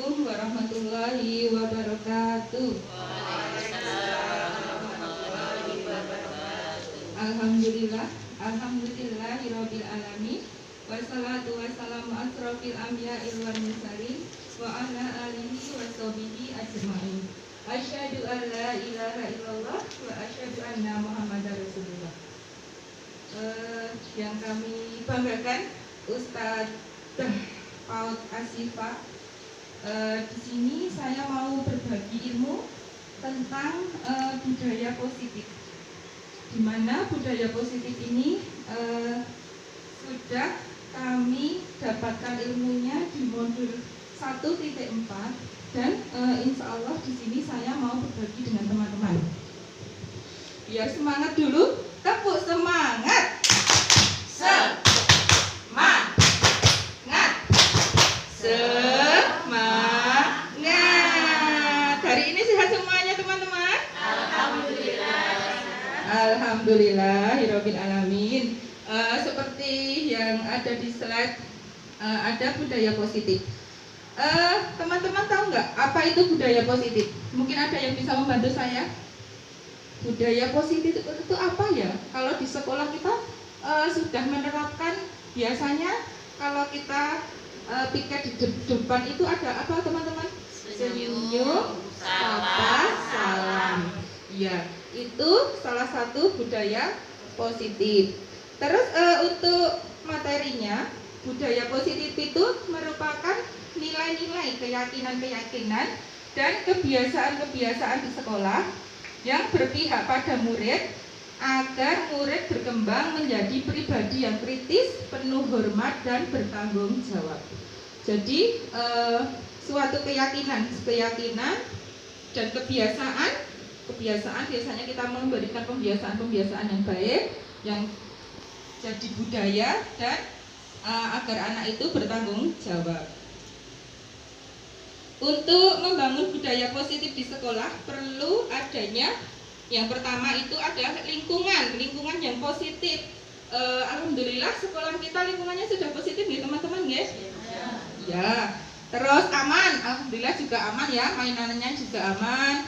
Assalamualaikum warahmatullahi wabarakatuh. Alhamdulillah, alhamdulillahirabbil alamin. Wassalatu wassalamu asrofil anbiya'il wal mursalin wa ala alihi wa sahbihi ajma'in. Asyhadu an la ilaha illallah wa asyhadu anna Muhammadar Rasulullah. Yang kami banggakan Ustadzah Paut Asyifa. Di sini saya mau berbagi ilmu tentang budaya positif. Di mana budaya positif ini sudah kami dapatkan ilmunya di modul 1.4 dan insya Allah di sini saya mau berbagi dengan teman-teman. Biar semangat dulu, tepuk semangat. Semangat. Semangat. Hari ini sehat semuanya teman-teman? Alhamdulillah. Alhamdulillahirabbil alamin. Seperti yang ada di slide, ada budaya positif. Teman-teman tahu nggak apa itu budaya positif? Mungkin ada yang bisa membantu saya. Budaya positif itu apa ya? Kalau di sekolah kita sudah menerapkan, biasanya kalau kita piket di depan itu ada apa teman-teman? Senyum, sapa, salam. Ya, itu salah satu budaya positif. Terus untuk materinya, budaya positif itu merupakan nilai-nilai, keyakinan-keyakinan dan kebiasaan-kebiasaan di sekolah yang berpihak pada murid agar murid berkembang menjadi pribadi yang kritis, penuh hormat dan bertanggung jawab. Jadi suatu keyakinan dan kebiasaan biasanya kita memberikan pembiasaan yang baik yang jadi budaya dan agar anak itu bertanggung jawab. Untuk membangun budaya positif di sekolah perlu adanya yang pertama itu adalah lingkungan yang positif. Alhamdulillah sekolah kita lingkungannya sudah positif ya teman-teman guys. Ya. Terus aman, alhamdulillah juga aman ya, mainannya juga aman.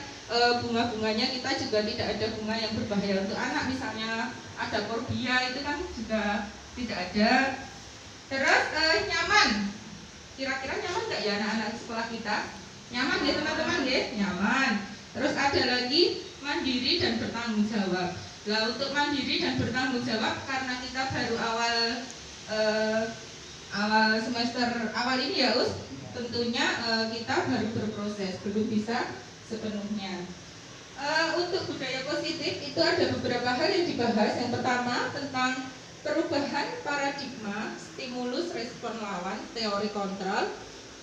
Bunga-bunganya kita juga tidak ada bunga yang berbahaya untuk anak, misalnya ada korbia itu kan juga tidak ada. Terus nyaman. Kira-kira nyaman nggak ya anak-anak sekolah kita? Nyaman ya teman-teman ya? Nyaman. Terus ada lagi mandiri dan bertanggung jawab. Nah untuk mandiri dan bertanggung jawab karena kita baru awal semester awal ini ya Us, tentunya kita baru berproses, belum bisa sepenuhnya. Untuk budaya positif itu ada beberapa hal yang dibahas. Yang pertama tentang perubahan paradigma, stimulus respon lawan, teori kontrol.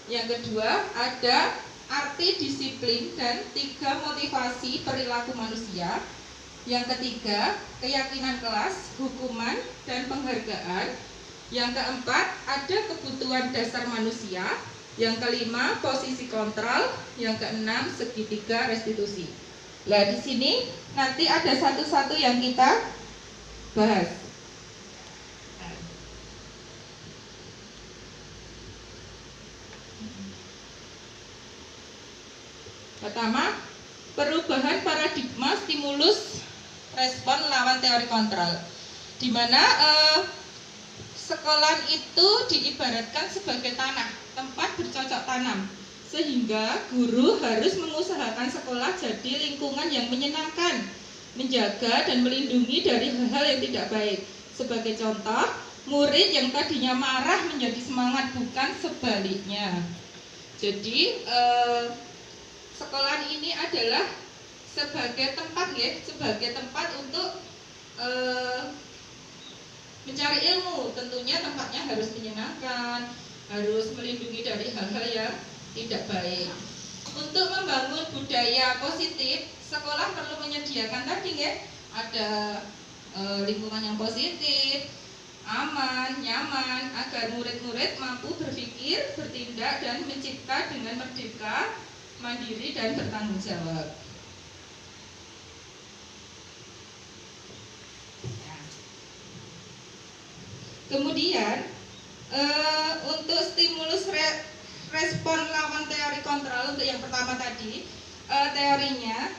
Yang kedua ada arti disiplin dan 3 motivasi perilaku manusia. Yang ketiga keyakinan kelas, hukuman dan penghargaan. Yang keempat ada kebutuhan dasar manusia. Yang kelima posisi kontrol. Yang keenam segitiga restitusi. Nah di sini nanti ada satu-satu yang kita bahas. Pertama, perubahan paradigma stimulus respon lawan teori kontrol. Di mana sekolah itu diibaratkan sebagai tanah, tempat bercocok tanam. Sehingga guru harus mengusahakan sekolah jadi lingkungan yang menyenangkan, menjaga dan melindungi dari hal-hal yang tidak baik. Sebagai contoh, murid yang tadinya marah menjadi semangat, bukan sebaliknya. Jadi sekolah ini adalah sebagai tempat untuk mencari ilmu. Tentunya tempatnya harus menyenangkan, harus melindungi dari hal-hal yang tidak baik. Untuk membangun budaya positif, sekolah perlu menyediakan tadi ya, ada lingkungan yang positif, aman, nyaman, agar murid-murid mampu berpikir, bertindak dan mencipta dengan merdeka, mandiri dan bertanggung jawab. Kemudian untuk stimulus respon lawan teori kontrol untuk yang pertama tadi, teorinya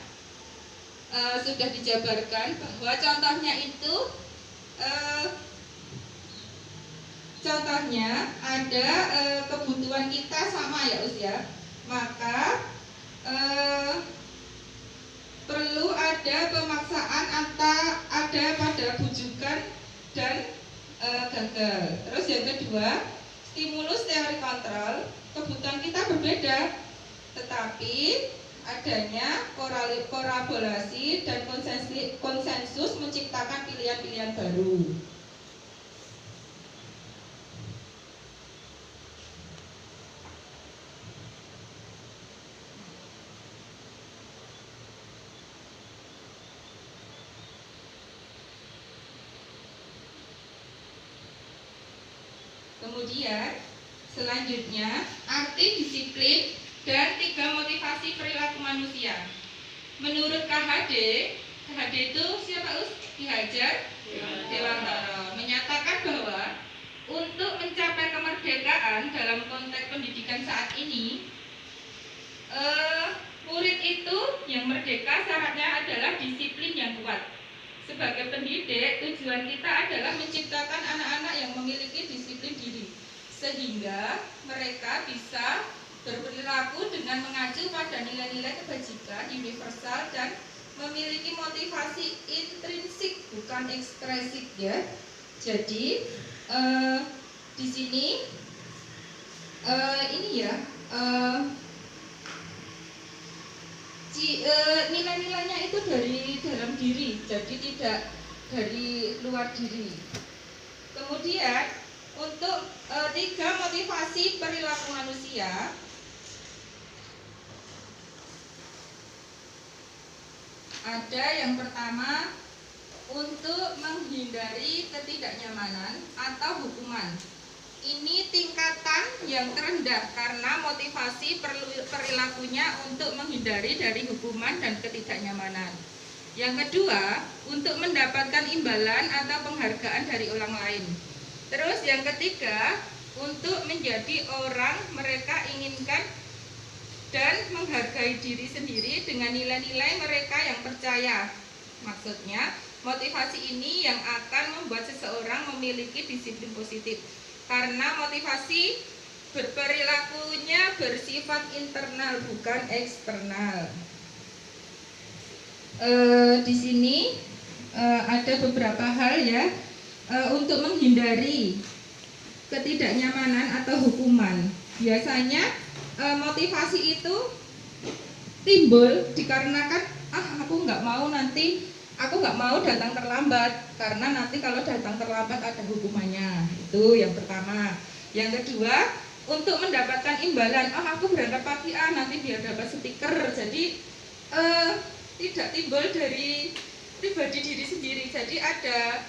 sudah dijabarkan bahwa contohnya itu contohnya ada kebutuhan kita sama ya usia, maka perlu ada pemaksaan ada pada bujukan dan gagal. Terus yang kedua, stimulus teori kontrol, kebutuhan kita berbeda, tetapi adanya kolaborasi dan konsensus menciptakan pilihan-pilihan baru. Kemudian selanjutnya arti disiplin dan 3 motivasi perilaku manusia. Menurut KHD itu siapa Us? Ki Hajar Dewantara menyatakan bahwa untuk mencapai kemerdekaan dalam konteks pendidikan saat ini, murid itu yang merdeka syaratnya adalah disiplin yang kuat. Sebagai pendidik, tujuan kita adalah menciptakan anak-anak yang memiliki disiplin diri, sehingga mereka bisa berperilaku dengan mengacu pada nilai-nilai kebajikan universal dan memiliki motivasi intrinsik bukan ekstrinsi ya. Jadi di sini ini ya nilai-nilainya itu dari dalam diri, jadi tidak dari luar diri. Kemudian untuk 3 motivasi perilaku manusia, ada yang pertama untuk menghindari ketidaknyamanan atau hukuman. Ini tingkatan yang terendah karena motivasi perilakunya untuk menghindari dari hukuman dan ketidaknyamanan. Yang kedua, untuk mendapatkan imbalan atau penghargaan dari orang lain. Terus yang ketiga, untuk menjadi orang mereka inginkan dan menghargai diri sendiri dengan nilai-nilai mereka yang percaya. Maksudnya, motivasi ini yang akan membuat seseorang memiliki disiplin positif. Karena motivasi berperilakunya bersifat internal bukan eksternal. Di sini ada beberapa hal ya untuk menghindari ketidaknyamanan atau hukuman. Biasanya motivasi itu timbul dikarenakan aku nggak mau datang terlambat karena nanti kalau datang terlambat ada hukumannya. Itu yang pertama. Yang kedua, untuk mendapatkan imbalan, aku berangkat pagi nanti biar dapat stiker. Jadi tidak timbul dari pribadi diri sendiri. Jadi ada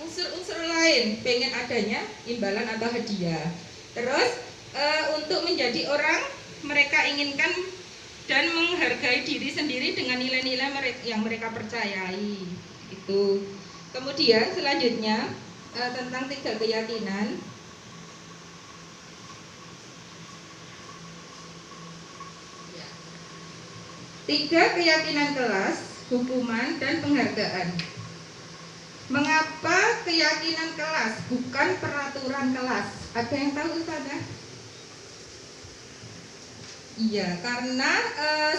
unsur-unsur lain pengen adanya imbalan atau hadiah. Terus untuk menjadi orang mereka inginkan dan menghargai diri sendiri dengan nilai-nilai yang mereka percayai. Itu. Kemudian selanjutnya tentang 3 keyakinan. Tiga keyakinan kelas, hukuman dan penghargaan. Mengapa keyakinan kelas bukan peraturan kelas? Ada yang tahu Ustazah? Iya, karena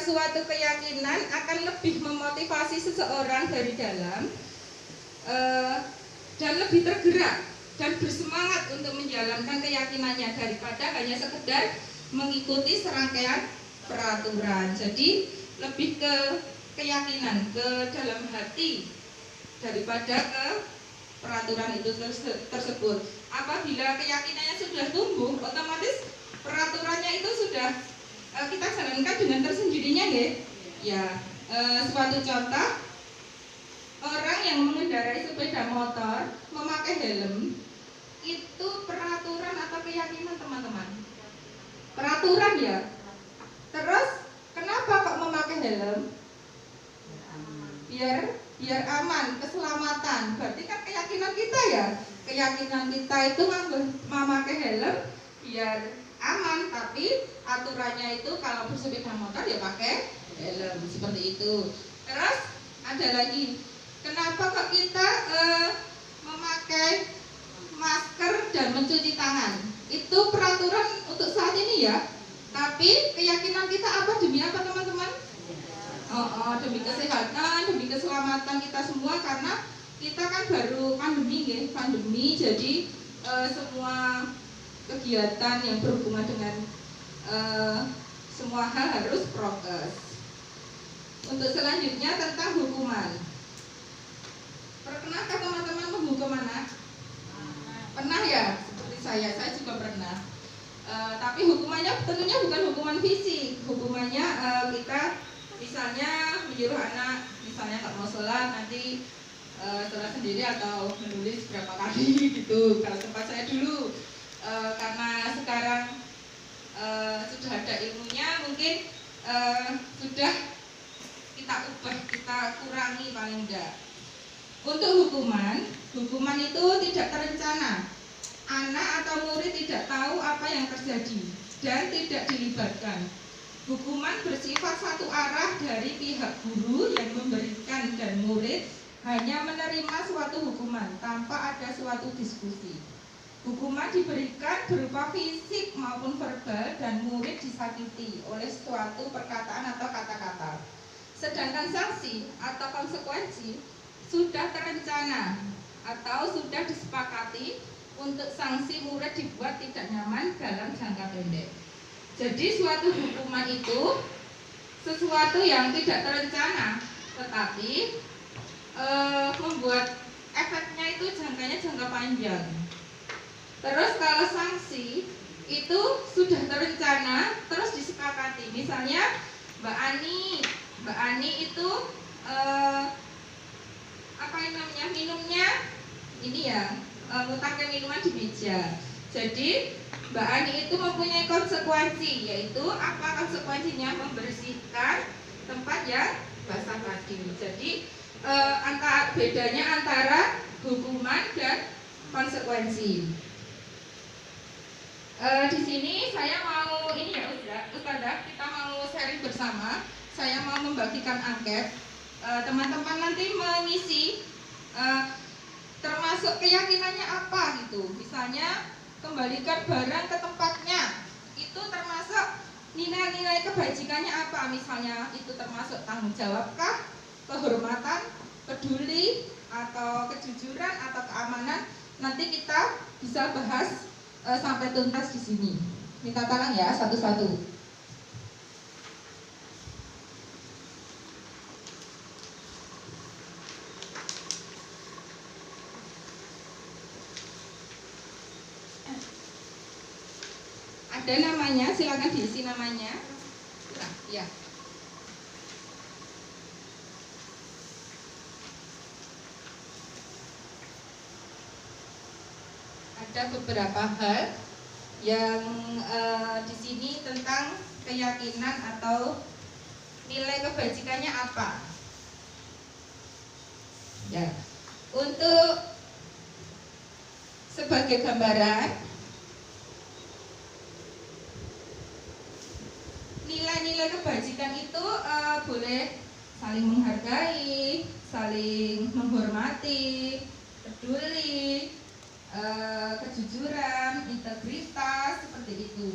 suatu keyakinan akan lebih memotivasi seseorang dari dalam dan lebih tergerak dan bersemangat untuk menjalankan keyakinannya daripada hanya sekedar mengikuti serangkaian peraturan. Jadi lebih ke keyakinan, ke dalam hati daripada ke peraturan itu tersebut. Apabila keyakinannya sudah tumbuh, otomatis peraturannya itu sudah kita jalankan dengan tersendirinya ya. Suatu contoh, orang yang mengendarai sepeda motor memakai helm itu peraturan atau keyakinan teman-teman? Peraturan ya. Terus kenapa kok memakai helm? Biar aman, keselamatan. Berarti kan keyakinan kita ya. Keyakinan kita itu memakai helm biar aman, tapi aturannya itu kalau bersepeda motor ya pakai helm seperti itu. Terus ada lagi, kenapa kok kita memakai masker dan mencuci tangan? Itu peraturan untuk saat ini ya. Tapi keyakinan kita apa, demi apa teman-teman? Demi kesehatan, demi keselamatan kita semua, karena kita kan baru pandemi, jadi semua kegiatan yang berhubungan dengan semua hal harus prokes. Untuk selanjutnya tentang hukuman. Pernahkah teman-teman menghukum anak? Pernah ya? Seperti saya juga pernah. Tapi hukumannya tentunya bukan hukuman fisik. Hukumannya kita misalnya menyuruh anak, misalnya nggak mau sholat, nanti sholat sendiri atau menulis berapa kali gitu. Kalau tempat saya dulu, karena sekarang sudah ada ilmunya, mungkin sudah kita ubah, kita kurangi paling enggak. Untuk hukuman itu tidak terencana. Anak atau murid tidak tahu apa yang terjadi dan tidak dilibatkan. Hukuman bersifat satu arah dari pihak guru yang memberikan, dan murid hanya menerima suatu hukuman tanpa ada suatu diskusi. Hukuman diberikan berupa fisik maupun verbal, dan murid disakiti oleh suatu perkataan atau kata-kata. Sedangkan sanksi atau konsekuensi sudah terencana atau sudah disepakati untuk sanksi murid dibuat tidak nyaman dalam jangka pendek. Jadi suatu hukuman itu sesuatu yang tidak terencana, tetapi membuat efeknya itu jangka panjang. Terus kalau sanksi itu sudah terencana, terus disepakati. Misalnya Mbak Ani itu minumnya ini ya, meletakkan minuman di meja. Jadi Mbak Ani itu mempunyai konsekuensi, yaitu apa konsekuensinya? Membersihkan tempat yang basah tadi. Jadi bedanya antara hukuman dan konsekuensi. Di sini saya mau Ustazah, kita mau sharing bersama. Saya mau membagikan angket. Teman-teman nanti mengisi termasuk keyakinannya apa gitu. Misalnya kembalikan barang ke tempatnya, itu termasuk nilai-nilai kebajikannya apa? Misalnya itu termasuk tanggung jawabkah, kehormatan, peduli, atau kejujuran, atau keamanan. Nanti kita bisa bahas sampai tuntas di sini. Minta tolong ya satu-satu. Ada namanya, silakan diisi namanya. Nah, ya. Ada beberapa hal yang di sini tentang keyakinan atau nilai kebajikannya apa. Ya, untuk sebagai gambaran, nilai-nilai kebajikan itu boleh saling menghargai, saling menghormati, peduli, kejujuran, integritas, seperti itu.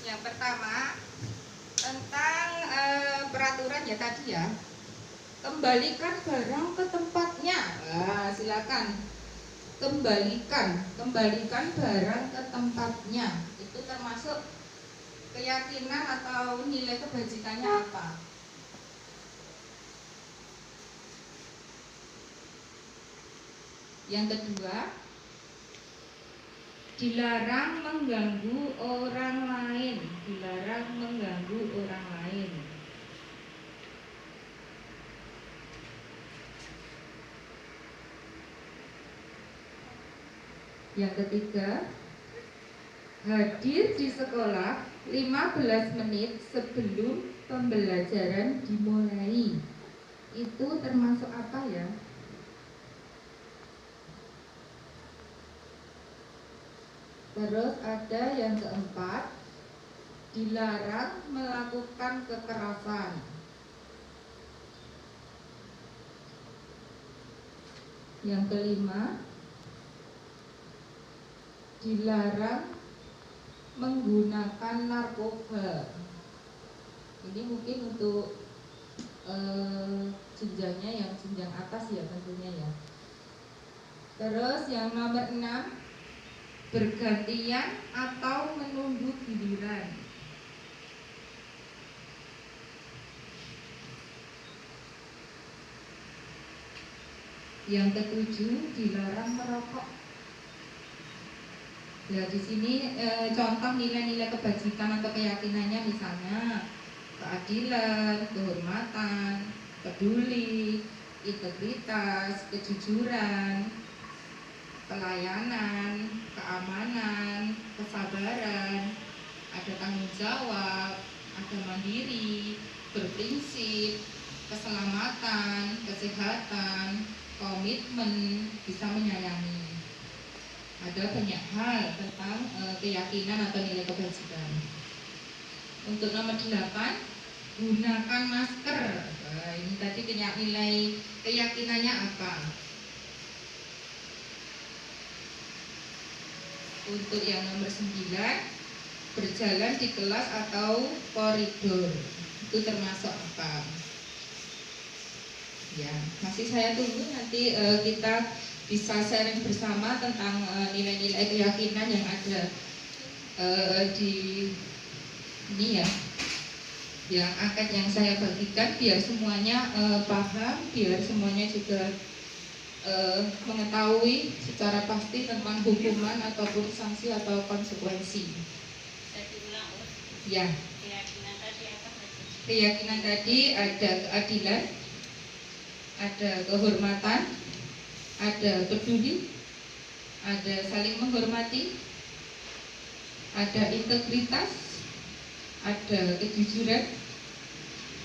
Yang pertama tentang peraturan ya tadi ya, kembalikan barang ke tempatnya. Nah, silakan kembalikan barang ke tempatnya. Itu termasuk keyakinan atau nilai kebajikannya apa. Yang kedua, Dilarang mengganggu orang lain. Dilarang mengganggu orang lain. Yang ketiga, hadir di sekolah 15 menit sebelum pembelajaran dimulai. Itu termasuk apa ya? Terus ada yang keempat, dilarang melakukan kekerasan. Yang kelima, dilarang menggunakan narkoba. Ini mungkin untuk jenjangnya yang jenjang atas ya tentunya ya. Terus yang nomor 6, bergantian atau menunggu giliran. Yang ketujuh, dilarang merokok. Ya di sini contoh nilai-nilai kebajikan atau keyakinannya misalnya keadilan, kehormatan, peduli, integritas, kejujuran, pelayanan, keamanan, kesabaran, ada tanggung jawab, ada mandiri, berprinsip, keselamatan, kesehatan, komitmen, bisa menyayangi. Ada banyak hal tentang keyakinan atau nilai kebajikan. Untuk nomor 8, gunakan masker. Ini tadi nilai keyakinannya apa? Untuk yang nomor 9, berjalan di kelas atau koridor. Itu termasuk apa? Ya, masih saya tunggu nanti kita bisa sharing bersama tentang nilai-nilai keyakinan yang ada di ini ya, yang angkat yang saya bagikan, biar semuanya paham, biar semuanya juga mengetahui secara pasti tentang hukuman ataupun sanksi atau konsekuensi. Ya. Keyakinan tadi ada keadilan, ada kehormatan, ada peduli, ada saling menghormati, ada integritas, ada kejujuran,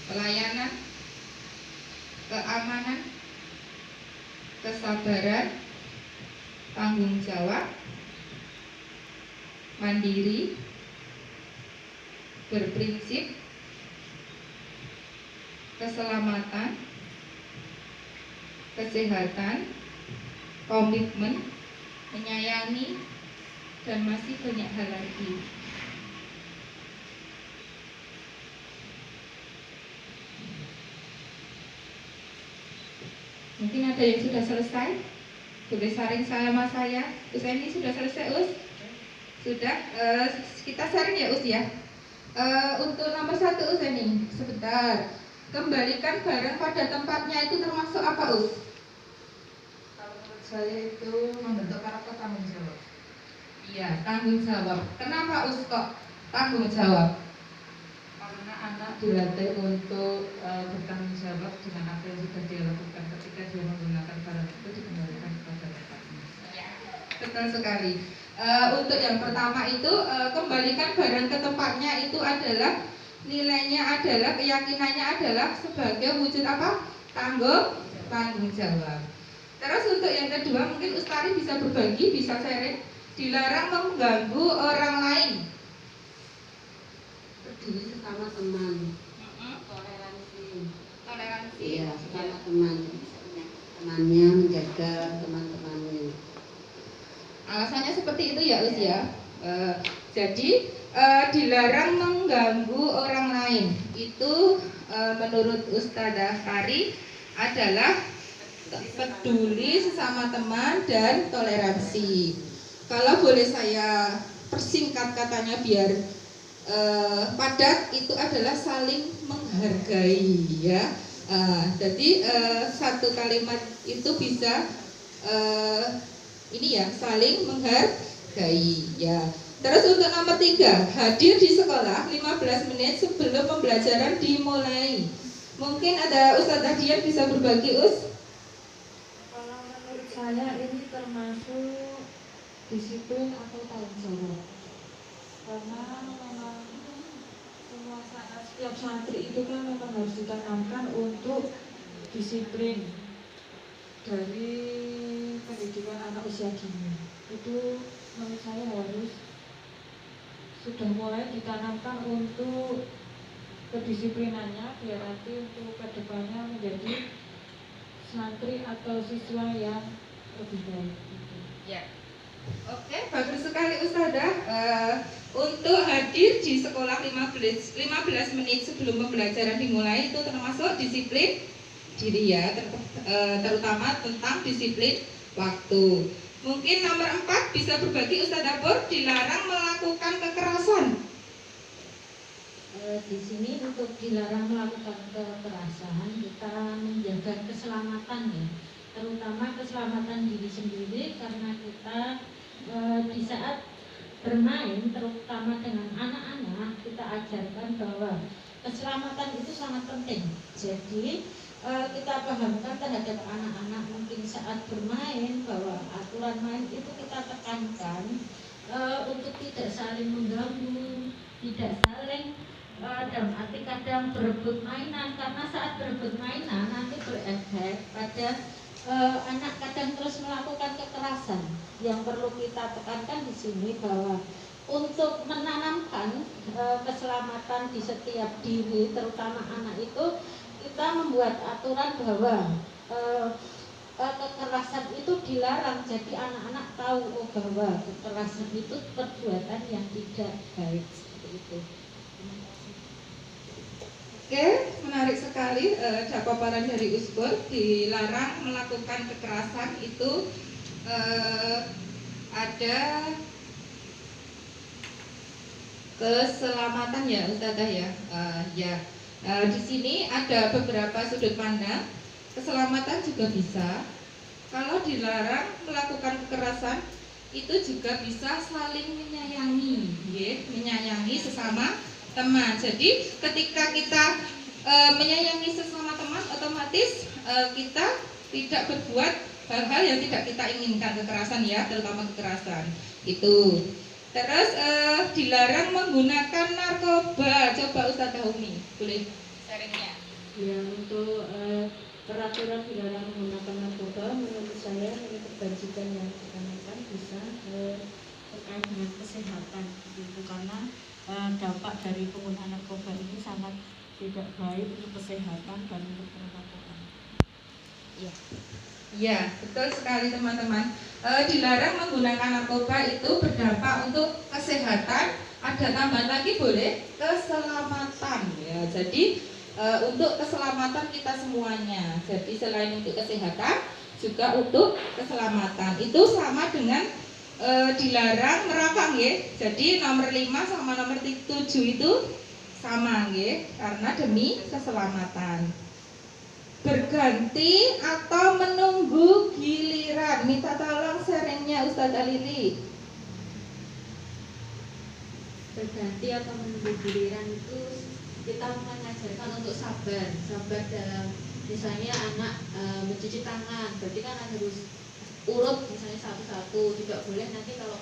pelayanan, keamanan, kesabaran, tanggung jawab, mandiri, berprinsip, keselamatan, kesehatan, komitmen, menyayangi, dan masih banyak hal lagi. Mungkin ada yang sudah selesai? Boleh sharing sama saya. Us ini sudah selesai, Us? Sudah? Kita sharing ya, Us ya. Untuk nomor 1, Us ini sebentar. Kembalikan barang pada tempatnya itu termasuk apa, Us? Kalau menurut saya itu membentuk karakter tanggung jawab. Iya, tanggung jawab. Kenapa, Us, kok tanggung jawab? Karena anak dilatih untuk bertanggung jawab dengan apa yang sudah dia lakukan. Ketika dia menggunakan barang itu dikembalikan kepada tempatnya. Ya, betul sekali. Untuk yang pertama itu kembalikan barang ke tempatnya itu adalah nilainya adalah keyakinannya adalah sebagai wujud apa? Tanggung jawab. Terus untuk yang kedua mungkin Ustari bisa berbagi, bisa sharing. Dilarang mengganggu orang lain. Peduli sesama teman. Toleransi. Iya, sesama teman. Temannya menjaga teman-temannya. Alasannya seperti itu ya, Us ya. Jadi dilarang mengganggu orang lain. Itu menurut Ustadzah Kari adalah peduli sesama teman dan toleransi. Kalau boleh saya persingkat katanya biar padat, itu adalah saling menghargai ya. Jadi satu kalimat itu bisa ini ya, saling menghargai ya. Terus untuk nomor 3, hadir di sekolah 15 menit sebelum pembelajaran dimulai. Mungkin ada Ustazah Dian bisa berbagi, Us? Kalau menurut saya ini termasuk disiplin atau tanggung jawab. Karena memang semua saat setiap santri itu kan memang harus ditanamkan untuk disiplin dari pendidikan anak usia dini. Itu menurut saya harus sudah mulai ditanamkan untuk kedisiplinannya biar nanti untuk kedepannya menjadi santri atau siswa yang lebih baik. Ya. Oke, bagus sekali Ustazah. Untuk hadir di sekolah 15 menit sebelum pembelajaran dimulai itu termasuk disiplin diri ya, terutama tentang disiplin waktu. Mungkin nomor 4 bisa berbagi Ustazah Pur, dilarang melakukan kekerasan. Di sini untuk dilarang melakukan kekerasan, kita menjaga keselamatan ya, terutama keselamatan diri sendiri, karena kita di saat bermain terutama dengan anak-anak kita ajarkan bahwa keselamatan itu sangat penting. Jadi kita pahamkan terhadap anak-anak mungkin saat bermain bahwa aturan main itu kita tekankan untuk tidak saling mengganggu, tidak saling dalam arti kadang berebut mainan, karena saat berebut mainan nanti berefek pada anak kadang terus melakukan kekerasan. Yang perlu kita tekankan di sini bahwa untuk menanamkan keselamatan di setiap diri, terutama anak itu, kita membuat aturan bahwa kekerasan itu dilarang. Jadi anak-anak tahu bahwa kekerasan itu perbuatan yang tidak baik, seperti itu. Oke, menarik sekali paparan dari Uskur, dilarang melakukan kekerasan itu ada keselamatan ya Ustazah ya. Di sini ada beberapa sudut pandang. Keselamatan juga bisa. Kalau dilarang melakukan kekerasan itu juga bisa saling menyayangi, ya, menyayangi sesama teman. Jadi ketika kita menyayangi sesama teman, otomatis kita tidak berbuat hal-hal yang tidak kita inginkan, kekerasan ya, terutama kekerasan itu. Terus dilarang menggunakan narkoba. Coba Ustazah Umi, boleh sharingnya? Ya, untuk peraturan dilarang menggunakan narkoba, menurut saya ini kebajikan yang dikenakan bisa terkait dengan kesehatan, gitu. Karena dampak dari penggunaan narkoba ini sangat tidak baik untuk kesehatan dan untuk pernapasan. Iya. Iya, betul sekali teman-teman. Dilarang menggunakan narkoba itu berdampak untuk kesehatan. Ada tambahan lagi boleh, keselamatan ya. Jadi untuk keselamatan kita semuanya. Jadi selain untuk kesehatan, juga untuk keselamatan. Itu sama dengan dilarang merokok ya. Jadi nomor 5 sama nomor 7 itu sama ya, karena demi keselamatan. Berganti atau menunggu giliran. Minta tolong sharingnya Ustazah Lili. Berganti atau menunggu giliran itu kita mengajarkan untuk sabar dalam misalnya anak mencuci tangan, berarti kan harus urut misalnya satu-satu, tidak boleh nanti kalau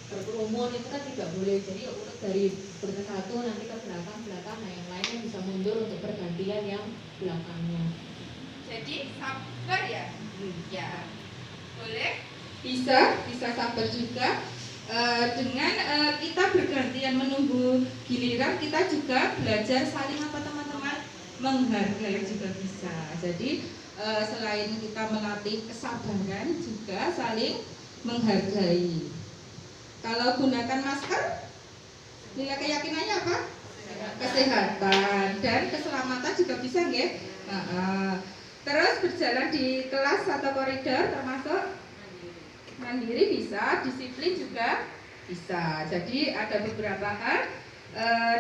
berkerumun itu kan tidak boleh, jadi urut dari satu nanti ke belakang, nah yang lainnya bisa mundur untuk pergantian yang belakangnya. Jadi sabar ya, ya boleh, bisa sabar juga. Dengan kita bergantian menunggu giliran, kita juga belajar saling apa teman-teman, menghargai juga bisa. Jadi selain kita melatih kesabaran, juga saling menghargai. Kalau gunakan masker, nilai keyakinannya apa? Kesehatan dan keselamatan juga bisa nggih. Terus berjalan di kelas atau koridor termasuk mandiri bisa, disiplin juga bisa. Jadi ada beberapa hal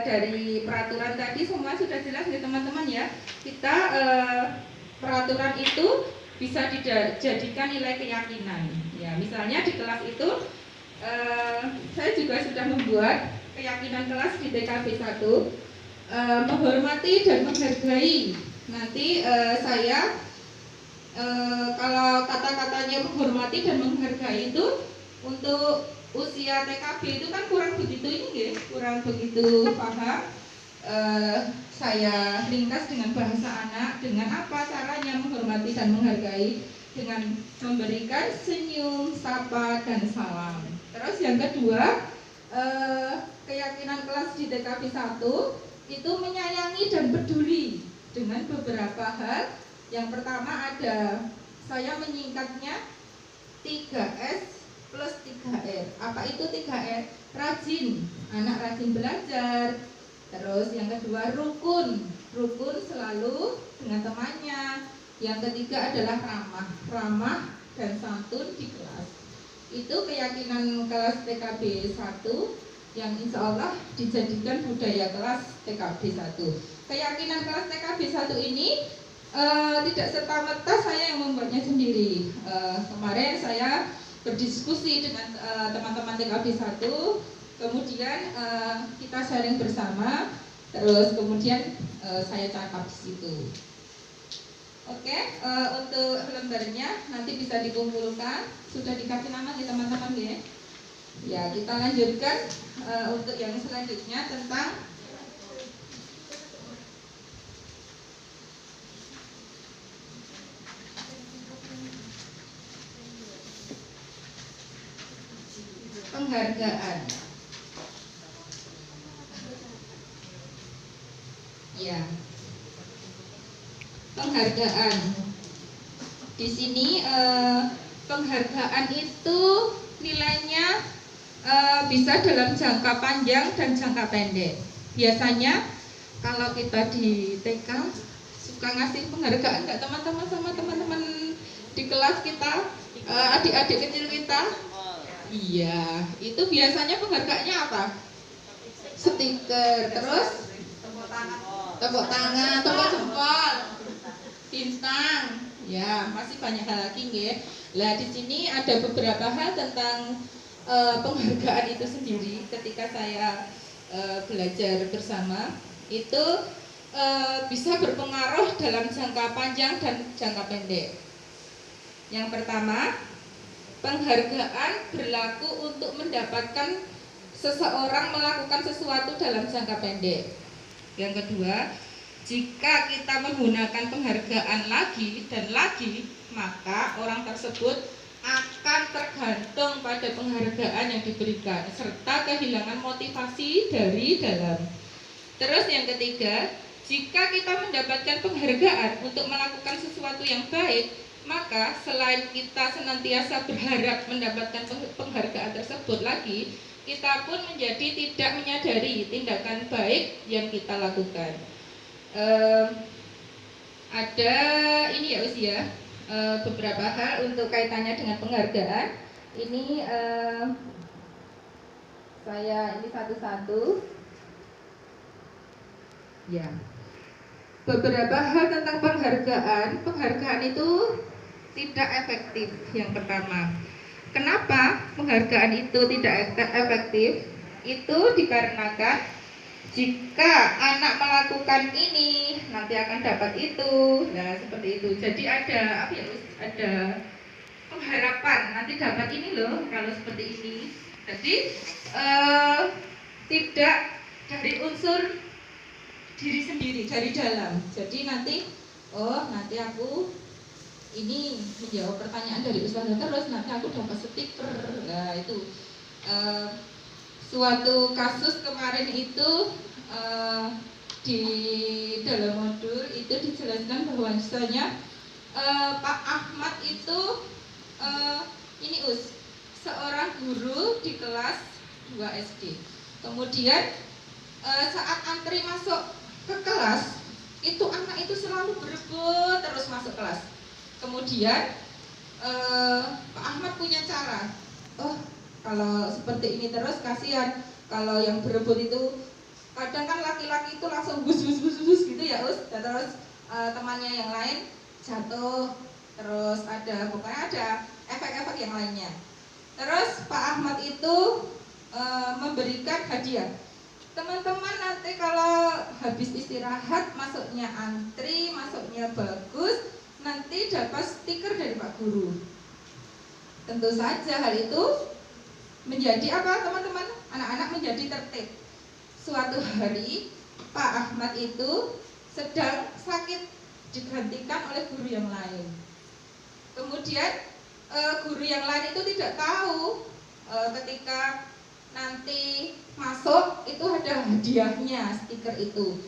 dari peraturan tadi semua sudah jelas ya teman-teman ya. Kita peraturan itu bisa dijadikan nilai keyakinan. Ya, misalnya di kelas itu Saya juga sudah membuat keyakinan kelas di TKB 1, menghormati dan menghargai. Nanti saya kalau kata-katanya menghormati dan menghargai itu untuk usia TKB itu kan kurang begitu ini ya, kurang begitu paham. Saya ringkas dengan bahasa anak, dengan apa caranya menghormati dan menghargai, dengan memberikan senyum, sapa, dan salam. Terus yang kedua, keyakinan kelas di TKB 1 itu menyayangi dan peduli dengan beberapa hal. Yang pertama ada, saya menyingkatnya 3S plus 3R. Apa itu 3R? Rajin, anak rajin belajar. Terus yang kedua rukun, rukun selalu dengan temannya. Yang ketiga adalah ramah, ramah dan santun di kelas. Itu keyakinan kelas TKB 1 yang insya Allah dijadikan budaya kelas TKB 1. Keyakinan kelas TKB 1 ini tidak serta-merta saya yang membuatnya sendiri. Kemarin saya berdiskusi dengan teman-teman TKB 1, kemudian kita sharing bersama, terus kemudian saya catat di situ. Oke, untuk lembarnya nanti bisa dikumpulkan, sudah dikasih nama nih teman-teman ya. Ya, kita lanjutkan untuk yang selanjutnya tentang penghargaan. Ya, penghargaan. Di sini penghargaan itu nilainya bisa dalam jangka panjang dan jangka pendek. Biasanya kalau kita di TK suka ngasih penghargaan nggak teman-teman sama teman-teman di kelas kita, adik-adik kecil kita? Iya, itu biasanya penghargaannya apa? Stiker, terus tepuk tangan, tepuk jempol, bintang. Ya, masih banyak hal lagi nggih. Lah di sini ada beberapa hal tentang penghargaan itu sendiri. Ketika saya belajar bersama, itu bisa berpengaruh dalam jangka panjang dan jangka pendek. Yang pertama, penghargaan berlaku untuk mendapatkan seseorang melakukan sesuatu dalam jangka pendek. Yang kedua, jika kita menggunakan penghargaan lagi dan lagi, maka orang tersebut akan tergantung pada penghargaan yang diberikan serta kehilangan motivasi dari dalam. Terus yang ketiga, jika kita mendapatkan penghargaan untuk melakukan sesuatu yang baik, maka selain kita senantiasa berharap mendapatkan penghargaan tersebut lagi, kita pun menjadi tidak menyadari tindakan baik yang kita lakukan. Ada ini ya usia beberapa hal untuk kaitannya dengan penghargaan. Ini saya ini satu-satu. Ya. Beberapa hal tentang penghargaan. Penghargaan itu tidak efektif. Yang pertama, kenapa penghargaan itu tidak efektif? Itu dikarenakan jika anak melakukan ini nanti akan dapat itu. Nah, seperti itu. Jadi ada apa ya? Ada pengharapan nanti dapat ini loh kalau seperti ini. Jadi tidak dari unsur diri sendiri, dari dalam. Jadi nanti nanti aku ini menjawab pertanyaan dari Ustazah terus, nanti aku dapat stiker. Nah itu suatu kasus kemarin itu di dalam modul itu dijelaskan bahwasanya Pak Ahmad itu ini seorang guru di kelas 2 SD. Kemudian saat antri masuk ke kelas, itu anak itu selalu berebut terus masuk kelas. Kemudian Pak Ahmad punya cara. Kalau seperti ini terus kasihan. Kalau yang berebut itu kadang kan laki-laki itu langsung bus gitu ya dan terus temannya yang lain jatuh, terus ada pokoknya ada efek-efek yang lainnya. Terus Pak Ahmad itu memberikan hadiah. Teman-teman nanti kalau habis istirahat masuknya antri, masuknya bagus, nanti dapat stiker dari Pak Guru. Tentu saja hal itu menjadi apa teman-teman? Anak-anak menjadi tertib. Suatu hari Pak Ahmad itu sedang sakit, digantikan oleh guru yang lain. Kemudian guru yang lain itu tidak tahu ketika nanti masuk itu ada hadiahnya, stiker itu.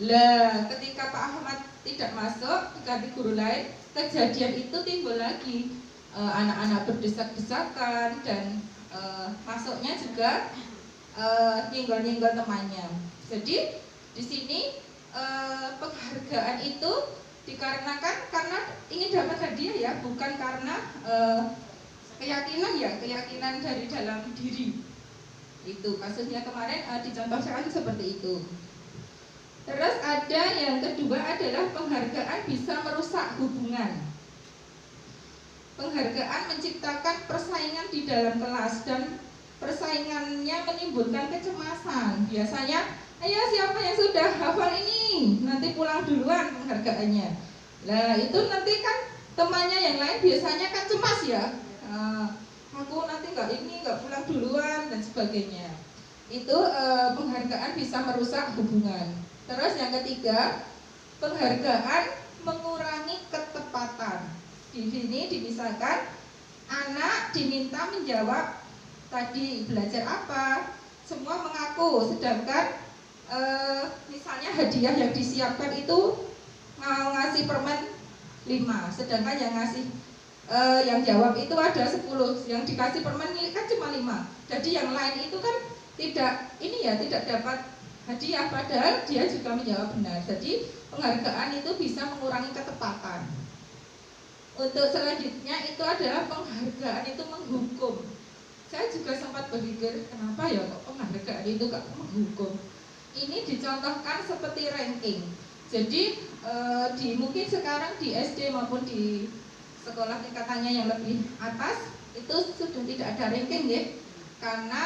Lah, ketika Pak Ahmad tidak masuk, diganti guru lain, kejadian itu timbul lagi. Anak-anak berdesak-desakan dan masuknya juga nyenggol-nyenggol temannya. Jadi di sini penghargaan itu dikarenakan karena ingin dapat hadiah ya, bukan karena keyakinan dari dalam diri. Itu kasusnya kemarin dicontohkan seperti itu. Terus ada yang kedua adalah penghargaan bisa merusak hubungan. Penghargaan menciptakan persaingan di dalam kelas dan persaingannya menimbulkan kecemasan. Biasanya, ayo siapa yang sudah hafal ini, nanti pulang duluan penghargaannya. Nah itu nanti kan temannya yang lain biasanya kan cemas ya. Aku nanti nggak pulang duluan dan sebagainya. Itu penghargaan bisa merusak hubungan. Terus yang ketiga, penghargaan mengurangi ketepatan. Di sini dimisahkan, anak diminta menjawab tadi belajar apa, semua mengaku, sedangkan misalnya hadiah yang disiapkan itu mau ngasih permen 5, sedangkan yang ngasih yang jawab itu ada 10, yang dikasih permen kan cuma 5. Jadi yang lain itu kan tidak dapat hadiah, padahal dia juga menjawab benar. Jadi penghargaan itu bisa mengurangi ketepatan. Untuk selanjutnya itu adalah penghargaan itu menghukum. Saya juga sempat berpikir kenapa ya kok penghargaan itu gak menghukum. Ini dicontohkan seperti ranking. Jadi mungkin sekarang di SD maupun di sekolah tingkatannya yang lebih atas itu sudah tidak ada ranking ya, karena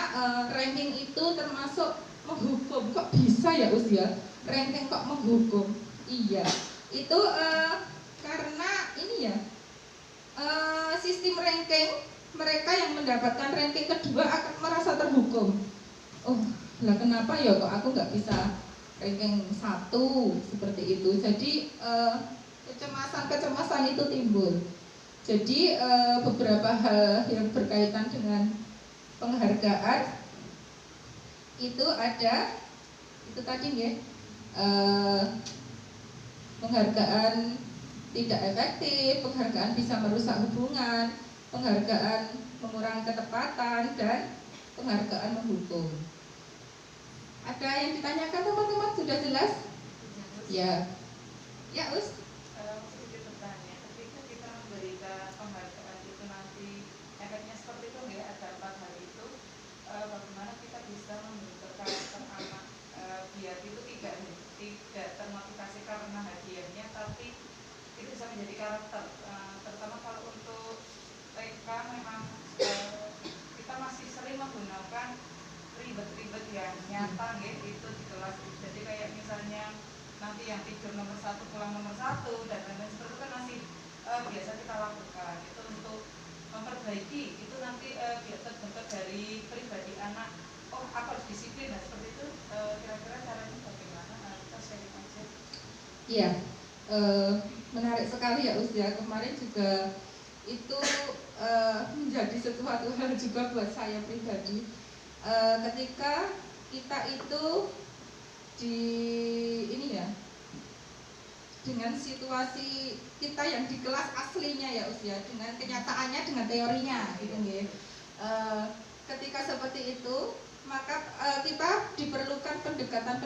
ranking itu termasuk menghukum. Kok bisa ya usia ranking kok menghukum? Iya, itu karena ini ya sistem ranking, mereka yang mendapatkan ranking kedua akan merasa terhukum. Oh lah kenapa ya kok aku nggak bisa ranking 1 seperti itu. Jadi kecemasan itu timbul. Jadi beberapa hal yang berkaitan dengan penghargaan itu ada, itu tadi ya, penghargaan tidak efektif, penghargaan bisa merusak hubungan, penghargaan mengurangi ketepatan, dan penghargaan menghukum. Ada yang ditanyakan teman-teman? Sudah jelas? Ya. Ya, Us. Sedikit bertanya, ketika kita memberikan penghargaan itu nanti efeknya seperti itu nggak? Ada 4 hal itu, bagaimana kita bisa membentuk karakter anak biar itu tidak termotivasi karena hadiahnya, tapi itu bisa menjadi karakter. Terutama kalau untuk TK memang kita masih sering menggunakan ribet-ribet yang nyata itu di kelas. Jadi kayak misalnya nanti yang tidur nomor 1 pulang nomor 1 dan lain-lain seperti itu kan masih biasa kita lakukan. Itu untuk memperbaiki itu nanti biar terbentuk dari pribadi anak. Oh, aku harus disiplin, nah seperti itu. Kira-kira caranya bagaimana? Kita sharing aja. Iya, menarik sekali ya usia. Kemarin juga itu menjadi sesuatu hal juga buat saya pribadi. Ketika kita itu dengan situasi kita yang di kelas aslinya ya usia, dengan kenyataannya, dengan teorinya gitu ya. Ketika seperti itu, maka kita diperlukan pendekatan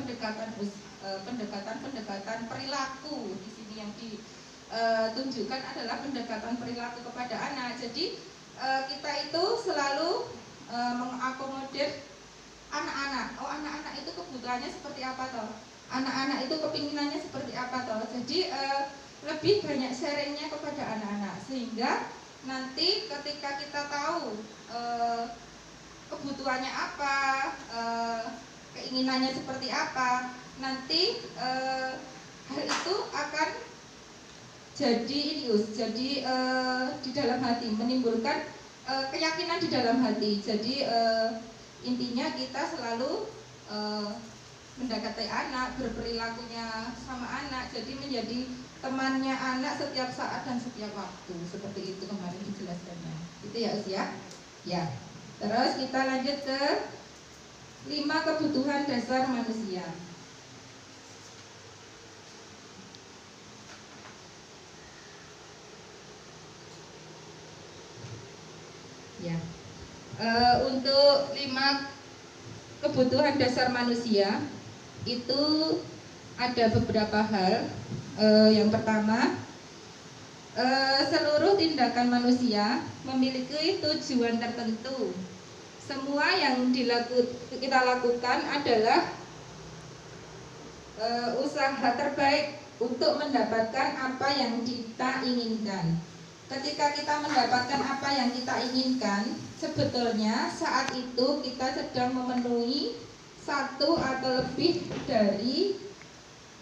perilaku. Di sini yang ditunjukkan adalah pendekatan perilaku kepada anak. Jadi kita itu selalu mengakomodir anak-anak. Oh, anak-anak itu kebutuhannya seperti apa toh? Anak-anak itu kepinginannya seperti apa toh? Jadi lebih banyak sharingnya kepada anak-anak, sehingga nanti ketika kita tahu kebutuhannya apa, keinginannya seperti apa, nanti hal itu akan jadi di dalam hati, menimbulkan keyakinan di dalam hati. Jadi intinya kita selalu mendekati anak, berperilakunya sama anak, jadi menjadi temannya anak setiap saat dan setiap waktu. Seperti itu kemarin dijelaskannya. Itu ya usia. Ya. Terus kita lanjut ke 5 kebutuhan dasar manusia. Ya. Untuk 5 kebutuhan dasar manusia itu ada beberapa hal. Yang pertama, seluruh tindakan manusia memiliki tujuan tertentu. Semua yang kita lakukan adalah usaha terbaik untuk mendapatkan apa yang kita inginkan. Ketika kita mendapatkan apa yang kita inginkan, sebetulnya saat itu kita sedang memenuhi satu atau lebih dari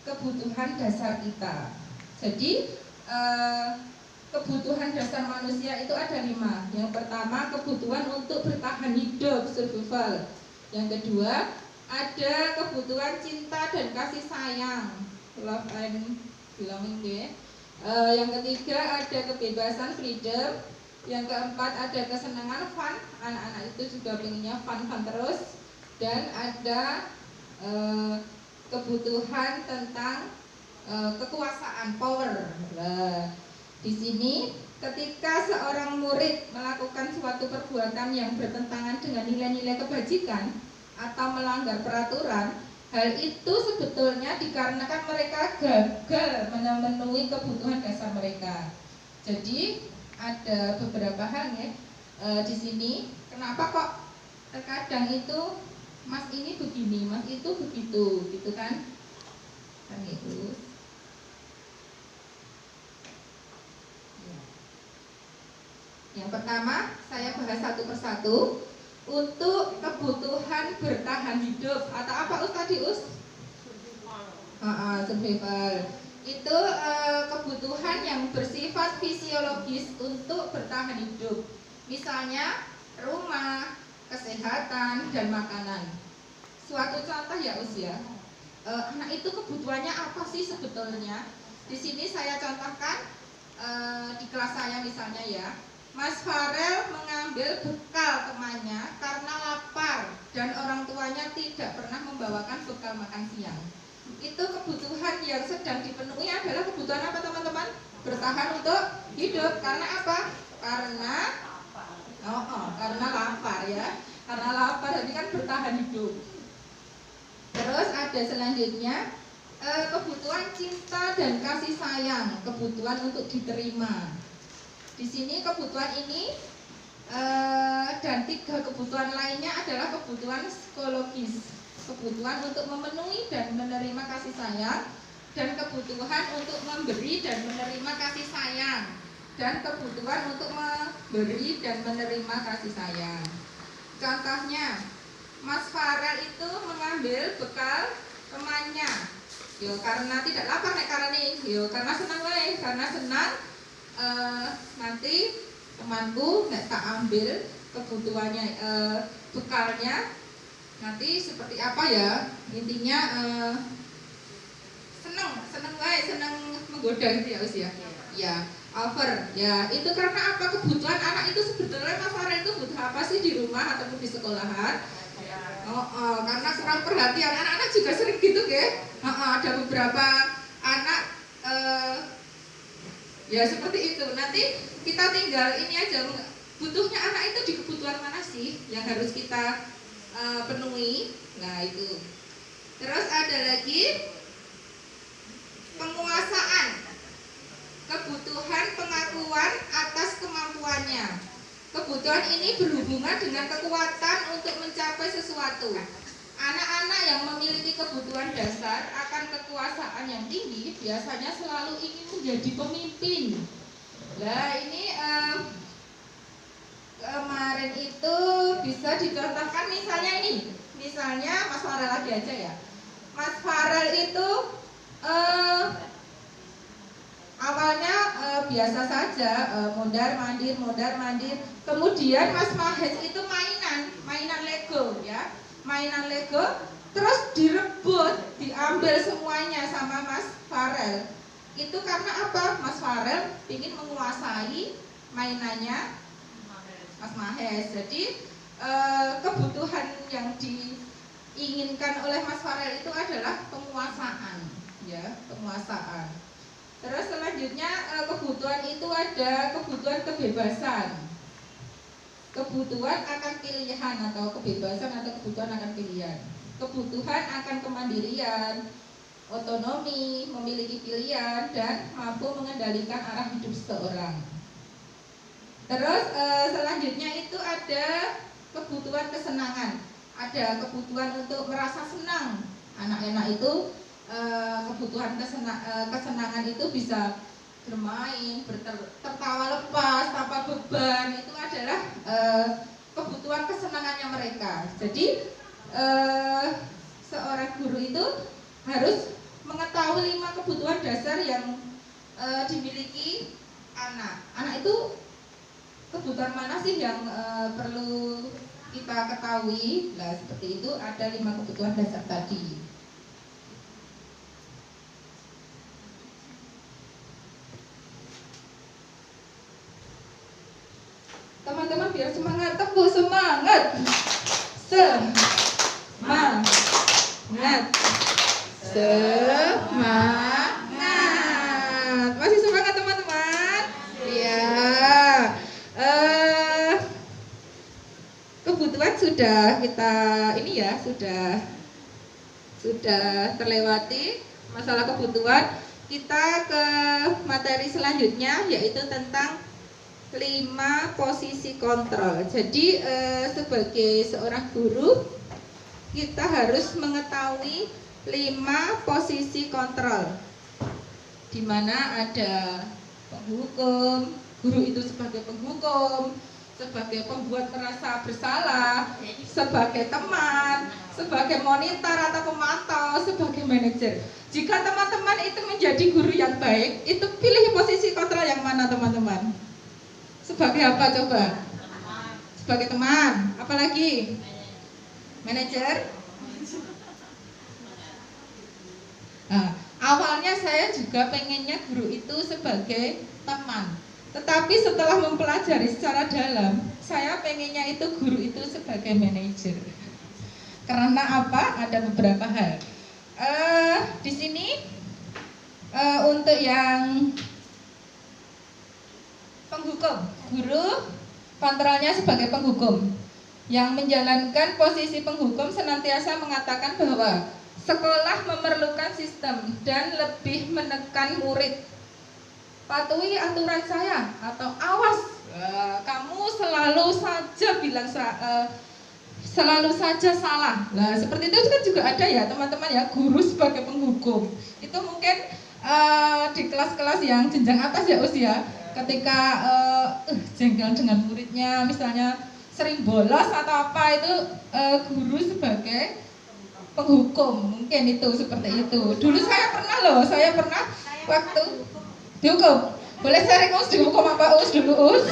kebutuhan dasar kita. Jadi kebutuhan dasar manusia itu ada 5. Yang pertama, kebutuhan untuk bertahan hidup, survival. Yang kedua, ada kebutuhan cinta dan kasih sayang, love and belonging. Yang ketiga, ada kebebasan, freedom. Yang keempat, ada kesenangan, fun. Anak-anak itu juga pengennya fun terus. Dan ada kebutuhan tentang kekuasaan, power. Di sini ketika seorang murid melakukan suatu perbuatan yang bertentangan dengan nilai-nilai kebajikan atau melanggar peraturan, hal itu sebetulnya dikarenakan mereka gagal memenuhi kebutuhan dasar mereka. Jadi ada beberapa hal ya di sini. Kenapa kok terkadang itu Mas ini begini, Mas itu begitu, gitu kan? Kan itu. Yang pertama, saya bahas satu persatu. Untuk kebutuhan bertahan hidup atau apa tadi survival. Itu kebutuhan yang bersifat fisiologis untuk bertahan hidup. Misalnya rumah, kesehatan, dan makanan. Suatu contoh ya usia. Anak itu kebutuhannya apa sih sebetulnya? Di sini saya contohkan di kelas saya misalnya ya. Mas Farel mengambil bekal temannya karena lapar dan orang tuanya tidak pernah membawakan bekal makan siang. Itu kebutuhan yang sedang dipenuhi adalah kebutuhan apa teman-teman? Bertahan untuk hidup. Karena apa? Karena lapar ya. Karena lapar, jadi kan bertahan hidup. Terus ada selanjutnya kebutuhan cinta dan kasih sayang, kebutuhan untuk diterima. Di sini kebutuhan ini dan 3 kebutuhan lainnya adalah kebutuhan psikologis, kebutuhan untuk memenuhi dan menerima kasih sayang, dan kebutuhan untuk memberi dan menerima kasih sayang, dan kebutuhan untuk memberi dan menerima kasih sayang. Contohnya, Mas Farel itu mengambil bekal temannya, karena tidak lapar karena senang karena senang. Nanti temanku nggak tak ambil kebutuhannya bekalnya, nanti seperti apa ya, intinya seneng menggoda gitu ya usia ya, over ya. Itu karena apa? Kebutuhan anak itu sebetulnya Mas Farel itu butuh apa sih di rumah ataupun di sekolahan? Karena kurang perhatian. Anak-anak juga sering gitu ya. Ada beberapa anak ya seperti itu. Nanti kita tinggal ini aja, butuhnya anak itu di kebutuhan mana sih yang harus kita penuhi. Nah itu. Terus ada lagi penguasaan, kebutuhan pengakuan atas kemampuannya. Kebutuhan ini berhubungan dengan kekuatan untuk mencapai sesuatu. Anak-anak yang memiliki kebutuhan dasar akan kekuasaan yang tinggi biasanya selalu ingin menjadi pemimpin. Nah ini kemarin itu bisa dicontohkan misalnya ini. Misalnya Mas Farel lagi aja ya. Mas Farel itu awalnya biasa saja, mondar mandir. Kemudian Mas Mahes itu mainan Lego ya, mainan Lego, terus direbut, diambil semuanya sama Mas Farel. Itu karena apa? Mas Farel ingin menguasai mainannya Mas Mahes. Jadi kebutuhan yang diinginkan oleh Mas Farel itu adalah penguasaan, ya, penguasaan. Terus selanjutnya kebutuhan itu ada kebutuhan kebebasan, kebutuhan akan pilihan atau kebebasan atau kebutuhan akan pilihan, kebutuhan akan kemandirian, otonomi, memiliki pilihan dan mampu mengendalikan arah hidup seseorang. Terus selanjutnya itu ada kebutuhan kesenangan, ada kebutuhan untuk merasa senang. Anak-anak itu kebutuhan kesenangan itu bisa bermain, tertawa lepas tanpa beban. Itu adalah kebutuhan kesenangannya mereka. Jadi seorang guru itu harus mengetahui 5 kebutuhan dasar yang dimiliki anak. Anak itu kebutuhan mana sih yang perlu kita ketahui? Nah, seperti itu ada 5 kebutuhan dasar tadi. Teman-teman biar semangat, tepuk semangat. Semangat. Semangat. Masih semangat teman-teman? Iya. Kebutuhan sudah kita ini ya, sudah terlewati masalah kebutuhan. Kita ke materi selanjutnya yaitu tentang 5 posisi kontrol. Jadi sebagai seorang guru kita harus mengetahui 5 posisi kontrol, di mana ada penghukum, guru itu sebagai penghukum, sebagai pembuat merasa bersalah, sebagai teman, sebagai monitor atau pemantau, sebagai manajer. Jika teman-teman itu menjadi guru yang baik, itu pilih posisi kontrol yang mana teman-teman? Sebagai apa coba? Sebagai teman. Apalagi? Manajer. Nah, awalnya saya juga pengennya guru itu sebagai teman. Tetapi setelah mempelajari secara dalam, saya pengennya itu guru itu sebagai manajer. Karena apa? Ada beberapa hal. Di sini untuk yang penghukum, guru kontrolnya sebagai penghukum. Yang menjalankan posisi penghukum senantiasa mengatakan bahwa sekolah memerlukan sistem dan lebih menekan murid. Patuhi aturan saya atau awas, kamu selalu saja bilang selalu saja salah. Nah, seperti itu kan juga ada ya teman-teman ya, guru sebagai penghukum. Itu mungkin di kelas-kelas yang jenjang atas ya usia, ketika jengkel dengan muridnya, misalnya sering bolos atau apa, itu guru sebagai penghukum, mungkin itu seperti itu. Dulu saya pernah waktu dihukum. Boleh sharing Us, dihukum apa Us dulu Us?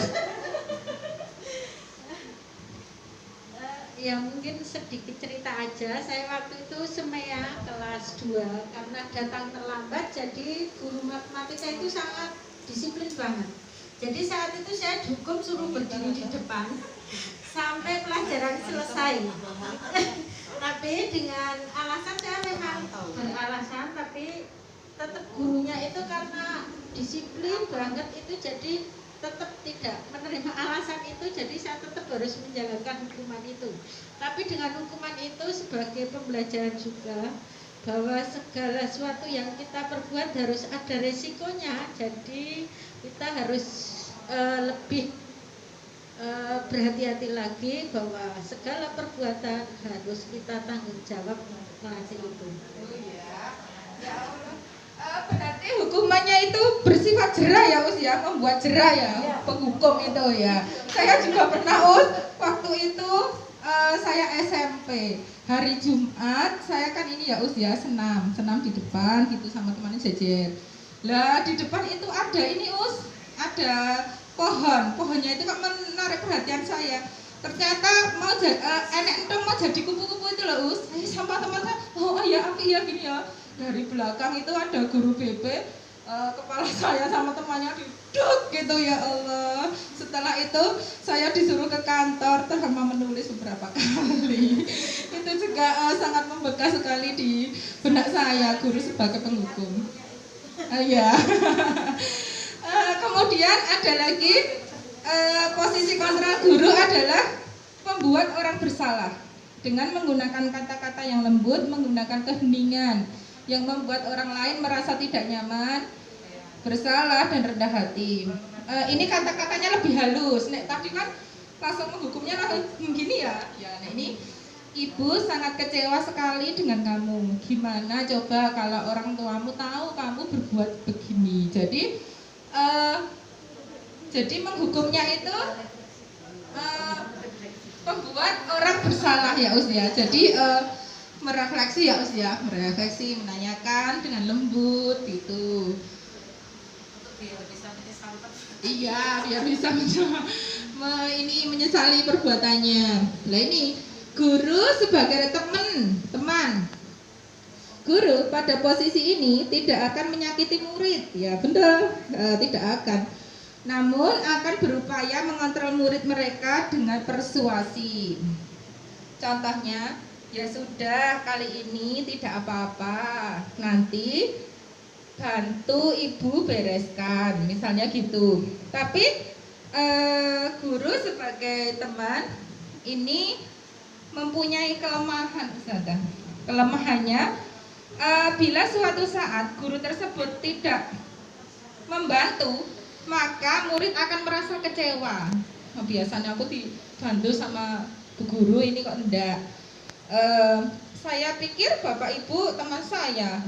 Ya mungkin sedikit cerita aja. Saya waktu itu semea kelas 2 karena datang terlambat, jadi guru matematika itu sangat disiplin banget. Jadi saat itu saya dihukum suruh berdiri di depan sampai pelajaran selesai. Tapi dengan alasan saya memang beralasan, tapi tetap gurunya itu karena disiplin banget itu, jadi tetap tidak menerima alasan itu, jadi saya tetap harus menjalankan hukuman itu. Tapi dengan hukuman itu sebagai pembelajaran juga bahwa segala sesuatu yang kita perbuat harus ada resikonya. Jadi kita harus lebih berhati-hati lagi bahwa segala perbuatan harus kita tanggung jawab melatih itu. Berarti hukuman semuanya itu bersifat jerah ya Us ya, membuat jerah ya, penghukum itu ya. Saya juga pernah Us, waktu itu saya SMP, hari Jumat saya kan ini ya Us ya, senam di depan gitu sama temannya jejer. Lah di depan itu ada ini Us, ada pohonnya itu kok menarik perhatian saya. Ternyata mau enek entong mau jadi kupu-kupu itu loh Us. Sama teman saya, oh ya api ya gini ya. Dari belakang itu ada guru BP, kepala saya sama temannya duduk gitu ya Allah. Setelah itu saya disuruh ke kantor terhema menulis beberapa kali. Itu juga sangat membekas sekali di benak saya, guru sebagai penghukum. Ya. Kemudian ada lagi posisi kontrol guru adalah membuat orang bersalah dengan menggunakan kata-kata yang lembut, menggunakan keheningan yang membuat orang lain merasa tidak nyaman, bersalah dan rendah hati. Ini kata-katanya lebih halus. Nek tadi kan langsung menghukumnya langsung begini ya. Ya, nah ini ibu sangat kecewa sekali dengan kamu. Gimana coba kalau orang tuamu tahu kamu berbuat begini. Jadi menghukumnya itu membuat orang bersalah ya Us ya. Jadi merefleksi ya Us ya, merefleksi, menanyakan dengan lembut gitu. Biar bisa menyesali. Iya, biar bisa menyesali perbuatannya. Nah ini guru sebagai teman. Guru pada posisi ini tidak akan menyakiti murid, ya benar, tidak akan. Namun akan berupaya mengontrol murid mereka dengan persuasi. Contohnya, ya sudah kali ini tidak apa-apa, nanti bantu ibu bereskan, misalnya gitu. Tapi guru sebagai teman ini mempunyai kelemahan, kelemahannya bila suatu saat guru tersebut tidak membantu, maka murid akan merasa kecewa. Biasanya aku dibantu sama bu guru, ini kok enggak. Saya pikir bapak ibu teman saya.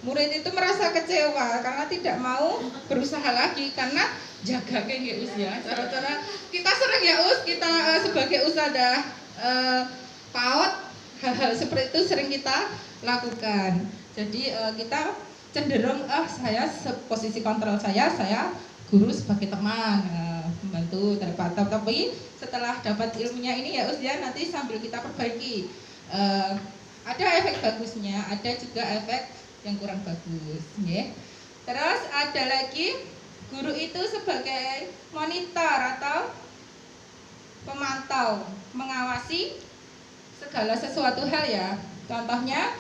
Murid itu merasa kecewa karena tidak mau berusaha lagi karena jaga kayak Us ya. Cara-cara kita sering ya Us, kita sebagai ustadzah PAUD hal-hal seperti itu sering kita lakukan. Jadi kita cenderung saya posisi kontrol saya guru sebagai teman, membantu terbatas. Tapi setelah dapat ilmunya ini ya Us ya, nanti sambil kita perbaiki. Ada efek bagusnya, ada juga efek yang kurang bagus, ya. Terus ada lagi guru itu sebagai monitor atau pemantau, mengawasi segala sesuatu hal ya. Contohnya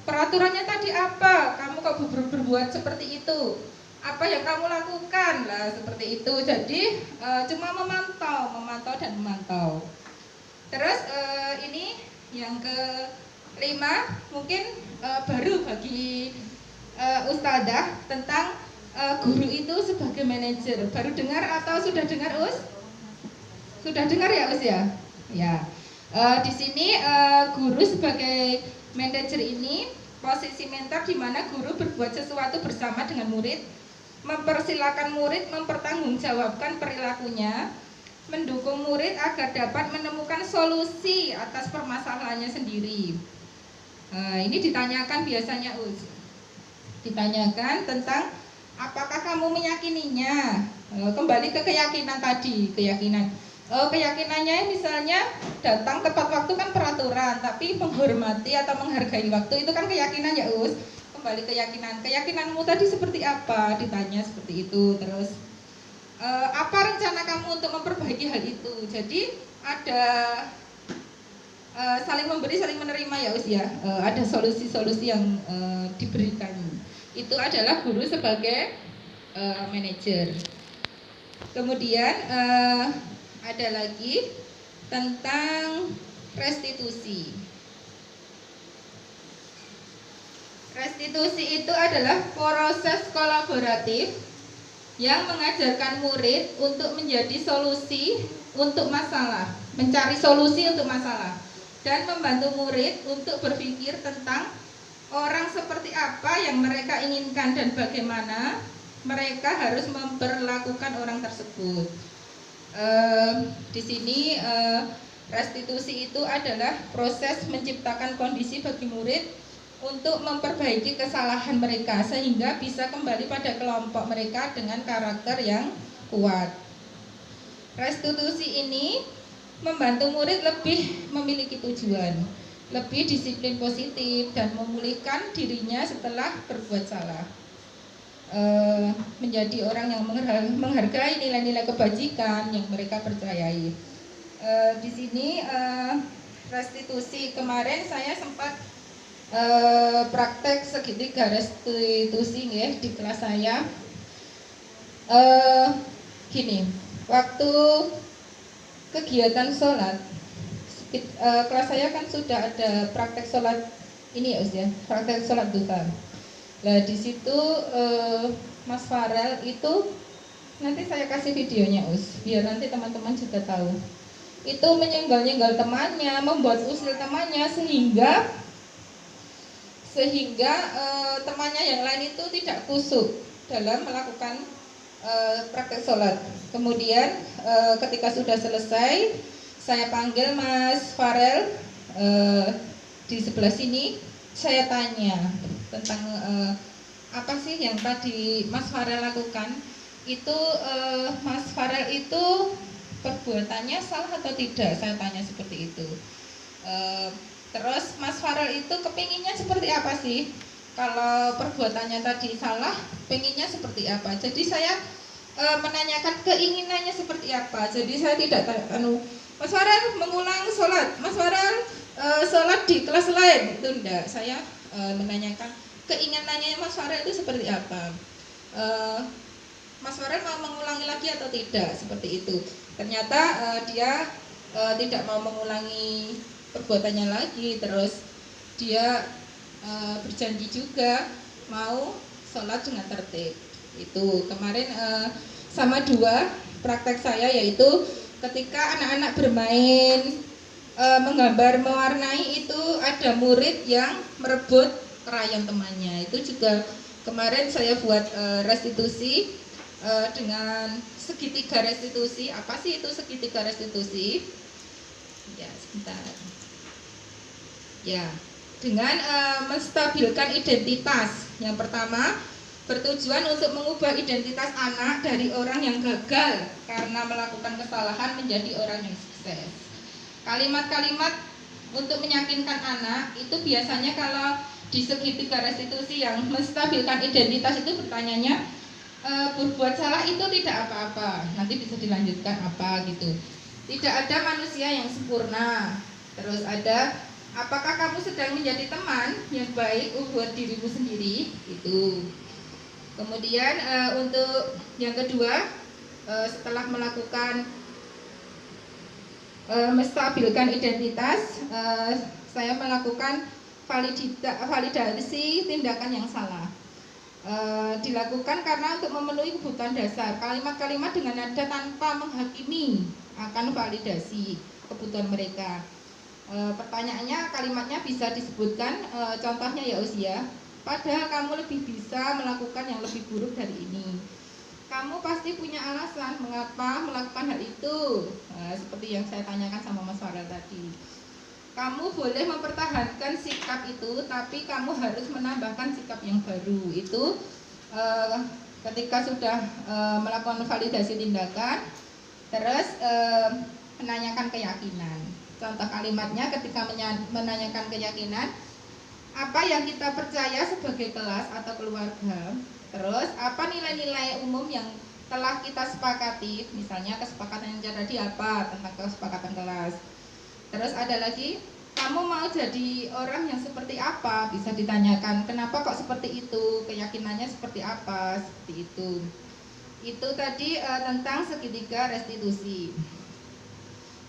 peraturannya tadi apa? Kamu kok berbuat seperti itu? Apa yang kamu lakukan? Lah seperti itu. Jadi cuma memantau dan memantau. Terus ini yang kelima mungkin baru bagi ustadzah tentang guru itu sebagai manajer. Baru dengar atau sudah dengar Us? Sudah dengar ya Us ya? Ya. Di sini guru sebagai manajer ini posisi mentor di mana guru berbuat sesuatu bersama dengan murid, mempersilahkan murid mempertanggungjawabkan perilakunya, mendukung murid agar dapat menemukan solusi atas permasalahannya sendiri. Ini ditanyakan biasanya Us. Ditanyakan tentang apakah kamu meyakininya. Kembali ke keyakinan tadi, keyakinannya misalnya datang tepat waktu kan peraturan, tapi menghormati atau menghargai waktu itu kan keyakinan ya Us. Kembali keyakinanmu tadi seperti apa, ditanya seperti itu. Terus apa rencana kamu untuk memperbaiki hal itu. Jadi ada saling memberi saling menerima ya Us ya. Ada solusi-solusi yang diberikan. Itu adalah guru sebagai manajer. Kemudian ada lagi tentang restitusi. Restitusi itu adalah proses kolaboratif yang mengajarkan murid untuk menjadi solusi untuk masalah, mencari solusi untuk masalah, dan membantu murid untuk berpikir tentang orang seperti apa yang mereka inginkan dan bagaimana mereka harus memperlakukan orang tersebut. Di sini restitusi itu adalah proses menciptakan kondisi bagi murid untuk memperbaiki kesalahan mereka sehingga bisa kembali pada kelompok mereka dengan karakter yang kuat. Restitusi ini membantu murid lebih memiliki tujuan, lebih disiplin positif dan memulihkan dirinya setelah berbuat salah. Menjadi orang yang menghargai nilai-nilai kebajikan yang mereka percayai. Di sini restitusi kemarin saya sempat praktek segitiga restitusi ya di kelas saya. Gini, waktu kegiatan sholat, kelas saya kan sudah ada praktek sholat ini ya, praktek sholat duha. Nah di situ Mas Farel itu nanti saya kasih videonya biar nanti teman-teman juga tahu. Itu menyenggol-nyenggol temannya, membuat usil temannya sehingga temannya yang lain itu tidak khusyuk dalam melakukan praktek sholat. Kemudian ketika sudah selesai, saya panggil Mas Farel di sebelah sini, saya tanya tentang apa sih yang tadi Mas Farel lakukan. Itu Mas Farel itu perbuatannya salah atau tidak, saya tanya seperti itu. Terus Mas Farel itu kepinginnya seperti apa sih? Kalau perbuatannya tadi salah, penginnya seperti apa? Jadi saya menanyakan keinginannya seperti apa. Jadi saya tidak Mas Farel mengulang sholat, Mas Farel sholat di kelas lain, itu enggak. Saya menanyakan keinginannya Mas Farel itu seperti apa. Mas Farel mau mengulangi lagi atau tidak, seperti itu. Ternyata dia tidak mau mengulangi perbuatannya lagi. Terus dia berjanji juga mau sholat dengan tertib. Itu kemarin sama dua praktek saya, yaitu ketika anak-anak bermain menggambar mewarnai, itu ada murid yang merebut krayon temannya. Itu juga kemarin saya buat restitusi dengan segitiga restitusi. Apa sih itu segitiga restitusi? Ya sebentar. Ya, dengan menstabilkan identitas. Yang pertama, bertujuan untuk mengubah identitas anak dari orang yang gagal karena melakukan kesalahan menjadi orang yang sukses. Kalimat-kalimat untuk meyakinkan anak itu biasanya kalau di segitiga restitusi yang menstabilkan identitas itu bertanyanya, berbuat salah itu tidak apa-apa, nanti bisa dilanjutkan apa gitu. Tidak ada manusia yang sempurna. Terus ada, apakah kamu sedang menjadi teman yang baik buat dirimu sendiri? Itu. Kemudian untuk yang kedua, setelah melakukan menstabilkan identitas, saya melakukan validasi tindakan yang salah. Dilakukan karena untuk memenuhi kebutuhan dasar. Kalimat-kalimat dengan nada tanpa menghakimi akan validasi kebutuhan mereka. Pertanyaannya, kalimatnya bisa disebutkan, contohnya ya usia. Padahal kamu lebih bisa melakukan yang lebih buruk dari ini. Kamu pasti punya alasan mengapa melakukan hal itu. Seperti yang saya tanyakan sama Mas Farel tadi. Kamu boleh mempertahankan sikap itu, tapi kamu harus menambahkan sikap yang baru. Itu ketika sudah melakukan validasi tindakan, terus menanyakan keyakinan. Contoh kalimatnya ketika menanyakan keyakinan, apa yang kita percaya sebagai kelas atau keluarga, terus apa nilai-nilai umum yang telah kita sepakati, misalnya kesepakatan yang tadi apa tentang kesepakatan kelas. Terus ada lagi, kamu mau jadi orang yang seperti apa, bisa ditanyakan kenapa kok seperti itu, keyakinannya seperti apa, seperti itu. Itu tadi tentang segitiga restitusi.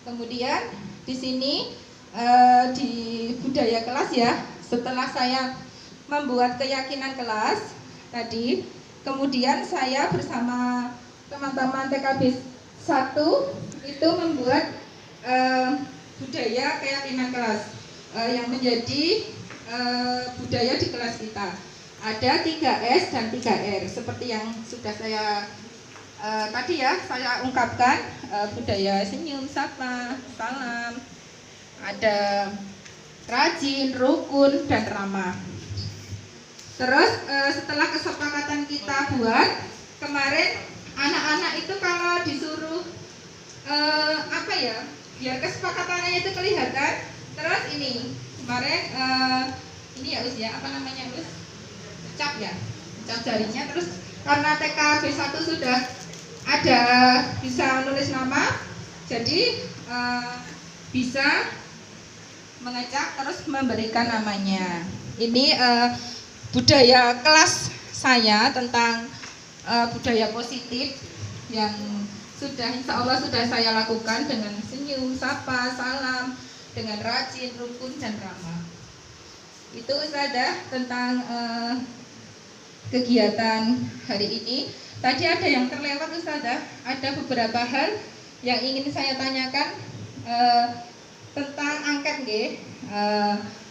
Kemudian di sini di budaya kelas ya, setelah saya membuat keyakinan kelas tadi, kemudian saya bersama teman-teman TKB 1 itu membuat budaya keyakinan kelas yang menjadi budaya di kelas kita. Ada 3S dan 3R seperti yang sudah saya tadi ya saya ungkapkan, budaya senyum, sapa, salam, ada rajin, rukun, dan ramah. Terus setelah kesepakatan kita buat kemarin, anak-anak itu kalau disuruh biar kesepakatannya itu kelihatan. Terus ini kemarin ini ya Us ya, apa namanya Us? Cap ya, cap jarinya. Terus karena TK B1 sudah ada bisa nulis nama, jadi bisa mengecap terus memberikan namanya. Ini budaya kelas saya tentang budaya positif yang sudah insya Allah sudah saya lakukan dengan senyum, sapa, salam, dengan rajin, rukun, dan ramah. Itu Ustazah tentang kegiatan hari ini. Tadi ada yang terlewat Ustazah, ada beberapa hal yang ingin saya tanyakan tentang angket nggih.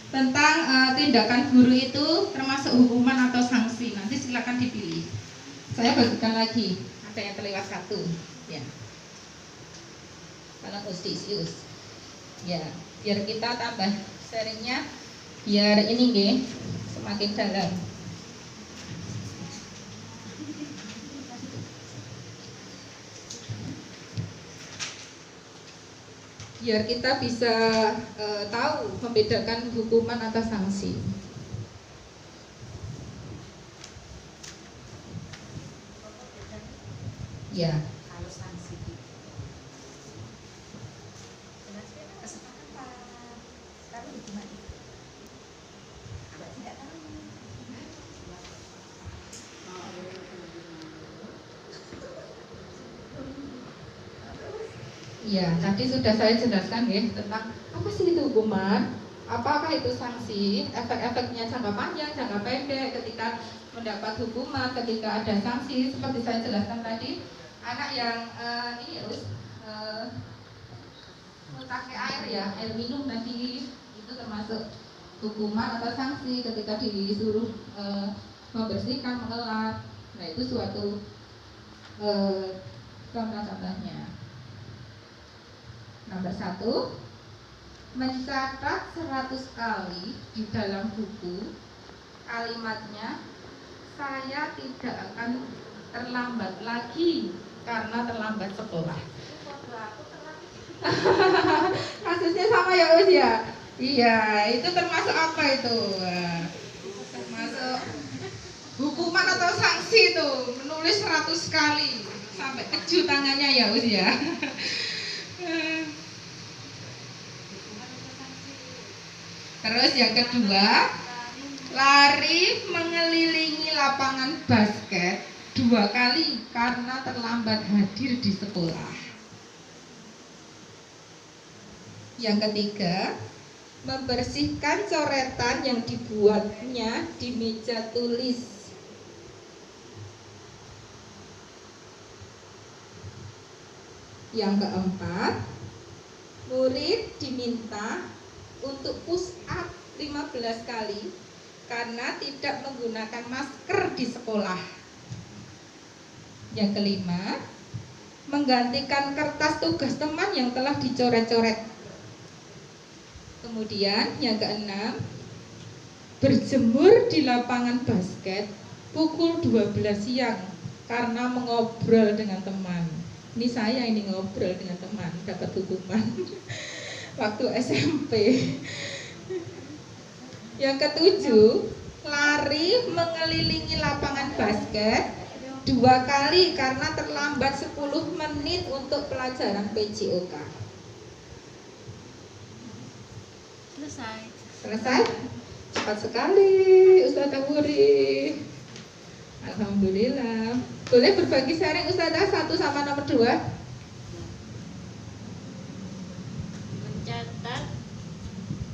Tentang tindakan guru itu termasuk hukuman atau sanksi. Nanti silakan dipilih. Saya bagikan lagi. Ada yang terlewat satu. Ya. Kalau Us. Ya, biar kita tambah sharingnya, biar ini nggih semakin dalam. Biar kita bisa tahu membedakan hukuman atau sanksi. Ya. Kalau sanksi itu jelasnya kesepakatan, kalau hukuman itu Abang tidak tahu. Iya, tadi sudah saya jelaskan ya tentang apa sih itu hukuman, apakah itu sanksi, efek-efeknya jangka panjang, jangka pendek ketika mendapat hukuman, ketika ada sanksi. Seperti saya jelaskan tadi, anak yang ini harus pakai air ya, air minum tadi itu termasuk hukuman atau sanksi ketika disuruh membersihkan, mengelap. Nah itu suatu contoh-contohnya. Nomor 1, mencatat 100 kali di dalam buku kalimatnya, saya tidak akan terlambat lagi karena terlambat sekolah. Kasusnya sama ya Us ya? Iya, itu termasuk apa itu? Termasuk hukuman atau sanksi itu, menulis 100 kali sampai keju tangannya ya Us ya. Terus yang kedua, lari mengelilingi lapangan basket 2 kali karena terlambat hadir di sekolah. Yang ketiga, membersihkan coretan yang dibuatnya di meja tulis. Yang keempat, murid diminta untuk push up 15 kali karena tidak menggunakan masker di sekolah. Yang kelima, menggantikan kertas tugas teman yang telah dicoret-coret. Kemudian yang keenam, berjemur di lapangan basket pukul 12 siang karena mengobrol dengan teman. Ini saya ini ngobrol dengan teman, dapat hukuman waktu SMP. Yang ketujuh, lari mengelilingi lapangan basket 2 kali karena terlambat 10 menit untuk pelajaran PJOK. Selesai? Cepat sekali Ustazah Wuri. Alhamdulillah. Boleh berbagi sharing Ustazah 1 sama nomor 2?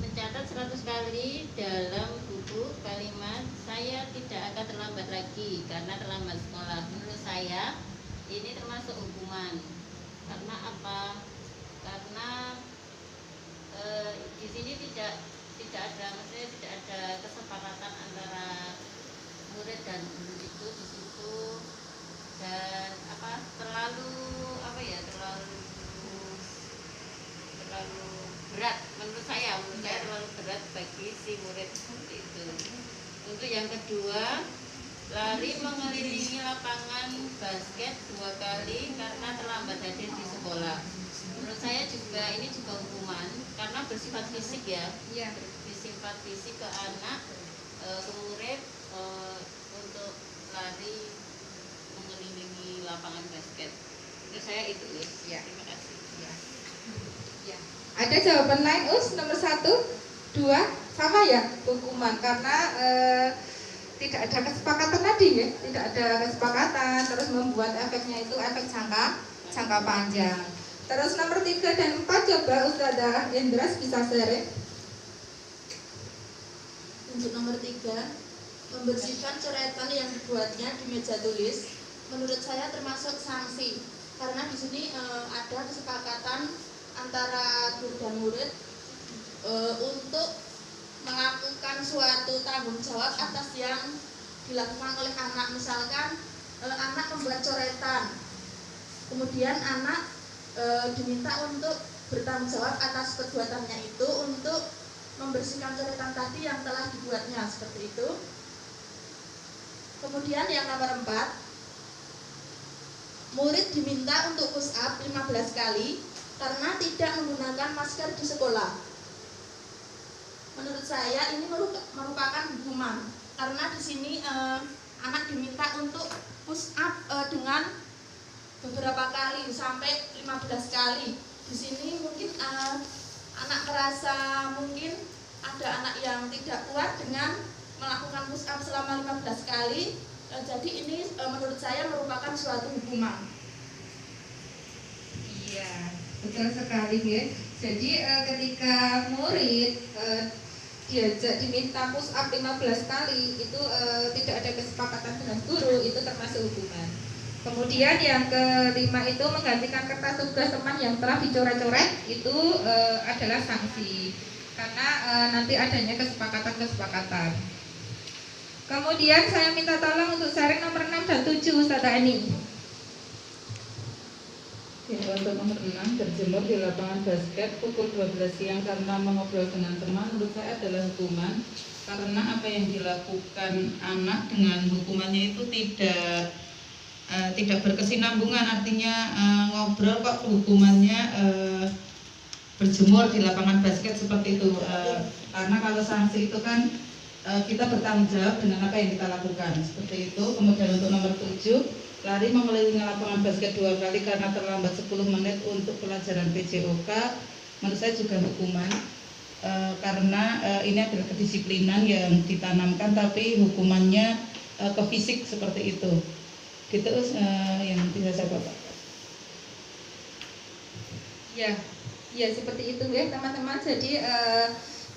Mencatat 100 kali dalam buku kalimat saya tidak akan terlambat lagi karena terlambat sekolah. Menurut saya ini termasuk hukuman. Karena apa? Karena di sini tidak maksudnya tidak ada kesepakatan antara murid dan guru itu di situ, dan terlalu berat menurut saya terlalu berat bagi si murid seperti itu. Untuk yang kedua, lari mengelilingi lapangan basket 2 kali karena terlambat hadir di sekolah. Menurut saya juga ini juga hukuman karena bersifat fisik ya. Iya. Bersifat fisik ke anak, ke murid, untuk lari mengelilingi lapangan basket. Itu saya itu. Ya. Terima kasih. Ya. Ada jawaban lain nomor 1, 2 sama ya, hukuman karena tidak ada kesepakatan tadi ya, tidak ada kesepakatan, terus membuat efeknya itu efek jangka panjang. Terus nomor 3 dan 4 coba Ustazah Indras bisa share. Untuk nomor 3, membersihkan coretan yang dibuatnya di meja tulis, menurut saya termasuk sanksi karena di sini ada kesepakatan antara guru dan murid untuk melakukan suatu tanggung jawab atas yang dilakukan oleh anak. Misalkan anak membuat coretan, kemudian anak diminta untuk bertanggung jawab atas perbuatannya itu untuk membersihkan coretan tadi yang telah dibuatnya, seperti itu. Kemudian yang nomor 4, murid diminta untuk push up 15 kali karena tidak menggunakan masker di sekolah. Menurut saya ini merupakan hukuman karena di sini anak diminta untuk push up dengan beberapa kali sampai 15 kali. Di sini mungkin anak merasa mungkin ada anak yang tidak kuat dengan melakukan push up selama 15 kali. Jadi ini menurut saya merupakan suatu hukuman. Iya, betul sekali ya. Jadi ketika murid diminta push up 15 kali itu tidak ada kesepakatan dengan guru, itu termasuk hukuman. Kemudian yang kelima itu menggantikan kertas tugas teman yang telah dicoret-coret, itu adalah sanksi karena nanti adanya kesepakatan. Kemudian saya minta tolong untuk sharing nomor 6 dan 7 Ustazah Eni. Ya, untuk nomor 6, berjemur di lapangan basket pukul 12 siang karena mengobrol dengan teman, menurut saya adalah hukuman karena apa yang dilakukan anak dengan hukumannya itu tidak berkesinambungan, artinya ngobrol kok hukumannya berjemur di lapangan basket seperti itu. Karena kalau sanksi itu kan kita bertanggung jawab dengan apa yang kita lakukan, seperti itu. Kemudian untuk nomor 7, lari mengelilingi lapangan basket 2 kali karena terlambat 10 menit untuk pelajaran PJOK, menurut saya juga hukuman karena ini adalah kedisiplinan yang ditanamkan, tapi hukumannya ke fisik seperti itu. Gitu yang bisa saya bapak. Ya seperti itu ya teman-teman. Jadi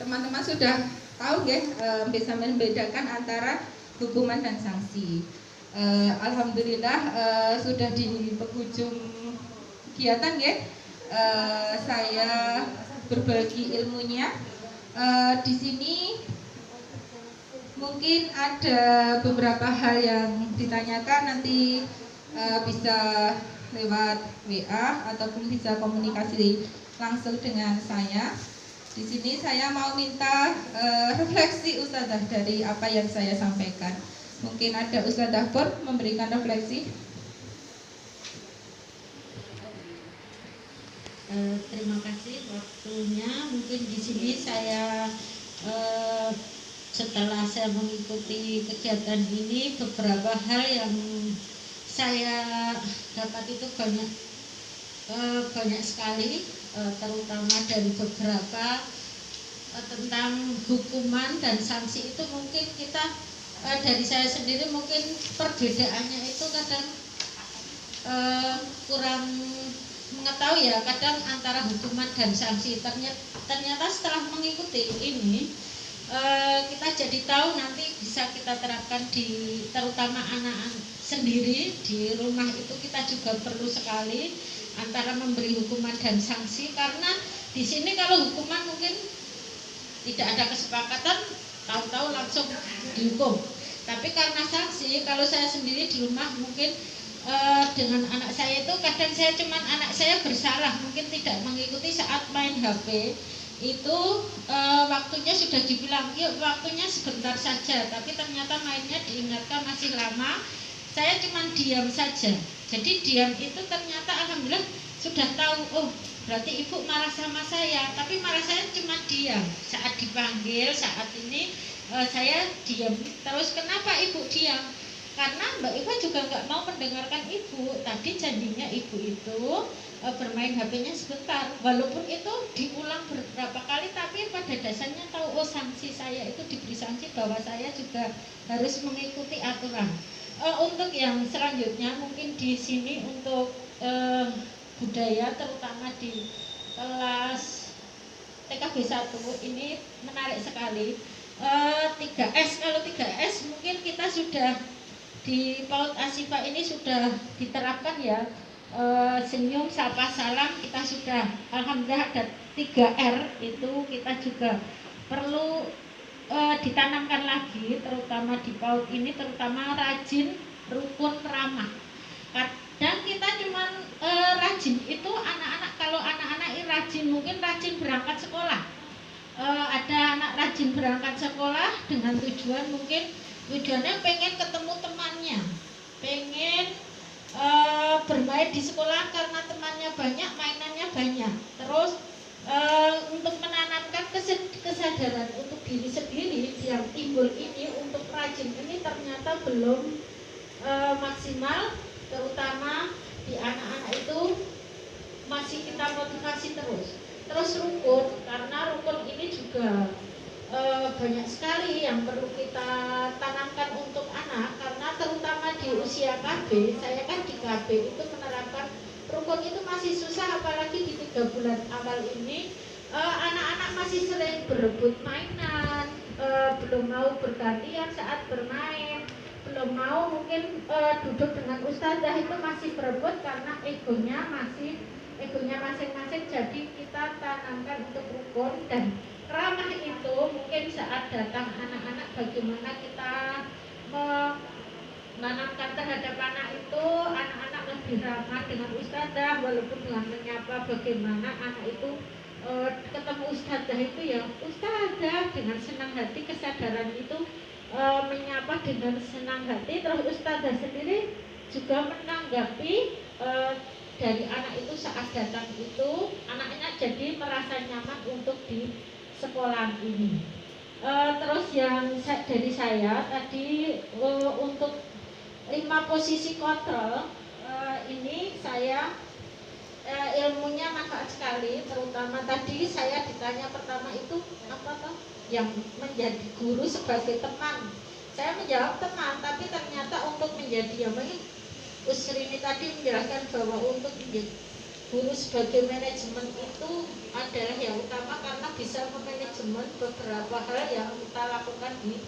teman-teman sudah tahu ya, bisa membedakan antara hukuman dan sanksi. Alhamdulillah sudah di penghujung kegiatan ya. Saya berbagi ilmunya. Di sini mungkin ada beberapa hal yang ditanyakan, nanti bisa lewat WA ataupun bisa komunikasi langsung dengan saya. Di sini saya mau minta refleksi Ustazah dari apa yang saya sampaikan. Mungkin ada Ustazah Pur memberikan refleksi. Terima kasih waktunya. Mungkin di sini saya setelah saya mengikuti kegiatan ini, beberapa hal yang saya dapat itu banyak sekali, terutama dari beberapa tentang hukuman dan sanksi itu. Mungkin kita dari saya sendiri mungkin perbedaannya itu kadang kurang mengetahui ya, kadang antara hukuman dan sanksi. Ternyata setelah mengikuti ini kita jadi tahu, nanti bisa kita terapkan di terutama anak-anak sendiri di rumah. Itu kita juga perlu sekali antara memberi hukuman dan sanksi, karena di sini kalau hukuman mungkin tidak ada kesepakatan, tahu-tahu langsung dihukum. Tapi karena sanksi, kalau saya sendiri di rumah mungkin dengan anak saya itu kadang saya cuman anak saya bersalah mungkin tidak mengikuti saat main HP itu waktunya sudah dibilang yuk waktunya sebentar saja, tapi ternyata mainnya diingatkan masih lama. Saya cuman diam saja. Jadi diam itu ternyata alhamdulillah sudah tahu, oh berarti ibu marah sama saya, tapi marah saya cuma diam. Saat dipanggil saat ini saya diam. Terus kenapa ibu diam? Karena Mbak Iva juga nggak mau mendengarkan ibu. Tadi janjinya ibu itu bermain HP-nya sebentar. Walaupun itu diulang beberapa kali, tapi pada dasarnya tahu oh sanksi saya itu diberi sanksi bahwa saya juga harus mengikuti aturan. Untuk yang selanjutnya mungkin di sini untuk budaya terutama di kelas TKB 1 ini menarik sekali. 3S, kalau 3S mungkin kita sudah di PAUD Asifa ini sudah diterapkan ya, senyum, sapa, salam kita sudah alhamdulillah ada 3R itu kita juga perlu ditanamkan lagi terutama di PAUD ini, terutama rajin, rukun, ramah. Kadang kita cuman rajin itu anak-anak, kalau anak-anak ini rajin mungkin rajin berangkat sekolah, ada anak rajin berangkat sekolah dengan tujuan mungkin tujuannya pengen ketemu temannya, pengen bermain di sekolah karena temannya banyak, mainannya banyak. Terus untuk menanamkan kesadaran untuk diri sendiri yang timbul ini untuk rajin ini ternyata belum maksimal, terutama di anak-anak itu masih kita motivasi terus. Terus rukun, karena rukun ini juga banyak sekali yang perlu kita tanamkan untuk anak, karena terutama di usia KB, saya kan di KB itu menerapkan rukun itu masih susah, apalagi di 3 bulan awal ini anak-anak masih sering berebut mainan, belum mau bergantian saat bermain, belum mau mungkin duduk dengan ustazah itu masih berebut karena egonya masing-masing. Jadi kita tanamkan untuk rukun dan ramah itu mungkin saat datang anak-anak bagaimana kita menanamkan terhadap anak itu, anak-anak lebih ramah dengan ustazah walaupun dengan menyapa, bagaimana anak itu ketemu ustazah itu ya ustazah dengan senang hati, kesadaran itu menyapa dengan senang hati. Terus ustazah sendiri juga menanggapi dari anak itu saat datang itu anaknya jadi merasa nyaman untuk di sekolah ini. Terus yang dari saya tadi untuk 5 posisi kontrol ini saya ilmunya manfaat sekali, terutama tadi saya ditanya pertama itu apa toh yang menjadi guru sebagai teman. Saya menjawab teman, tapi ternyata untuk menjadi yang Usrini tadi menjelaskan bahwa untuk menjadi guru sebagai manajemen itu adalah yang utama karena bisa memanajemen beberapa hal yang kita lakukan di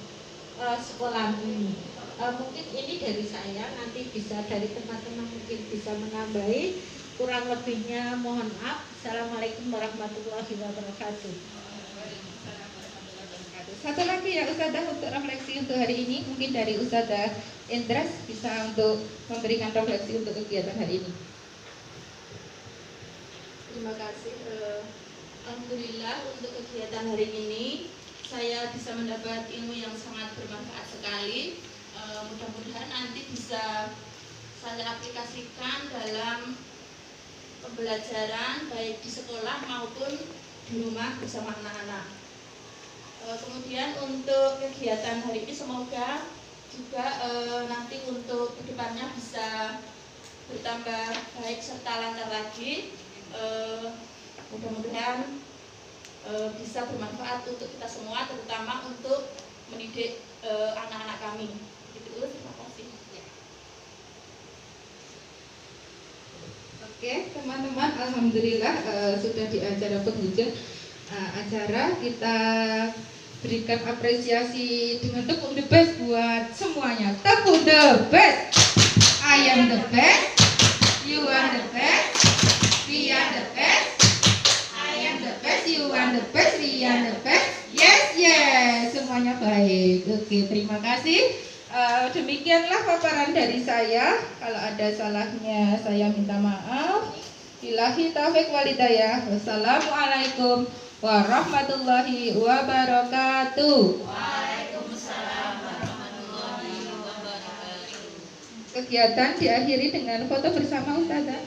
sekolah ini. Mungkin ini dari saya, nanti bisa dari teman-teman mungkin bisa menambahi. Kurang lebihnya mohon maaf. Assalamualaikum warahmatullahi wabarakatuh. Satu lagi ya Ustazah untuk refleksi untuk hari ini, mungkin dari Ustazah Endras bisa untuk memberikan refleksi untuk kegiatan hari ini. Terima kasih. Alhamdulillah untuk kegiatan hari ini saya bisa mendapat ilmu yang sangat bermanfaat sekali. Mudah-mudahan nanti bisa saya aplikasikan dalam pembelajaran baik di sekolah maupun di rumah bersama anak-anak. Kemudian untuk kegiatan hari ini semoga juga nanti untuk kedepannya bisa bertambah baik serta lancar lagi. Mudah-mudahan bisa bermanfaat untuk kita semua, terutama untuk mendidik anak-anak kami. Itu terima kasih. Oke teman-teman, alhamdulillah sudah di acara penghujung acara kita berikan apresiasi dengan tepuk the best buat semuanya. Tepuk the best. I am the best. You are the best. We are the best. I am the best. You are the best. We are the best. Yes. terima kasih. Demikianlah paparan dari saya. Kalau ada salahnya saya minta maaf. Billahi taufiq walhidayah. Wassalamualaikum warahmatullahi wabarakatuh. Waalaikumsalam warahmatullahi wabarakatuh. Kegiatan diakhiri dengan foto bersama Ustazah.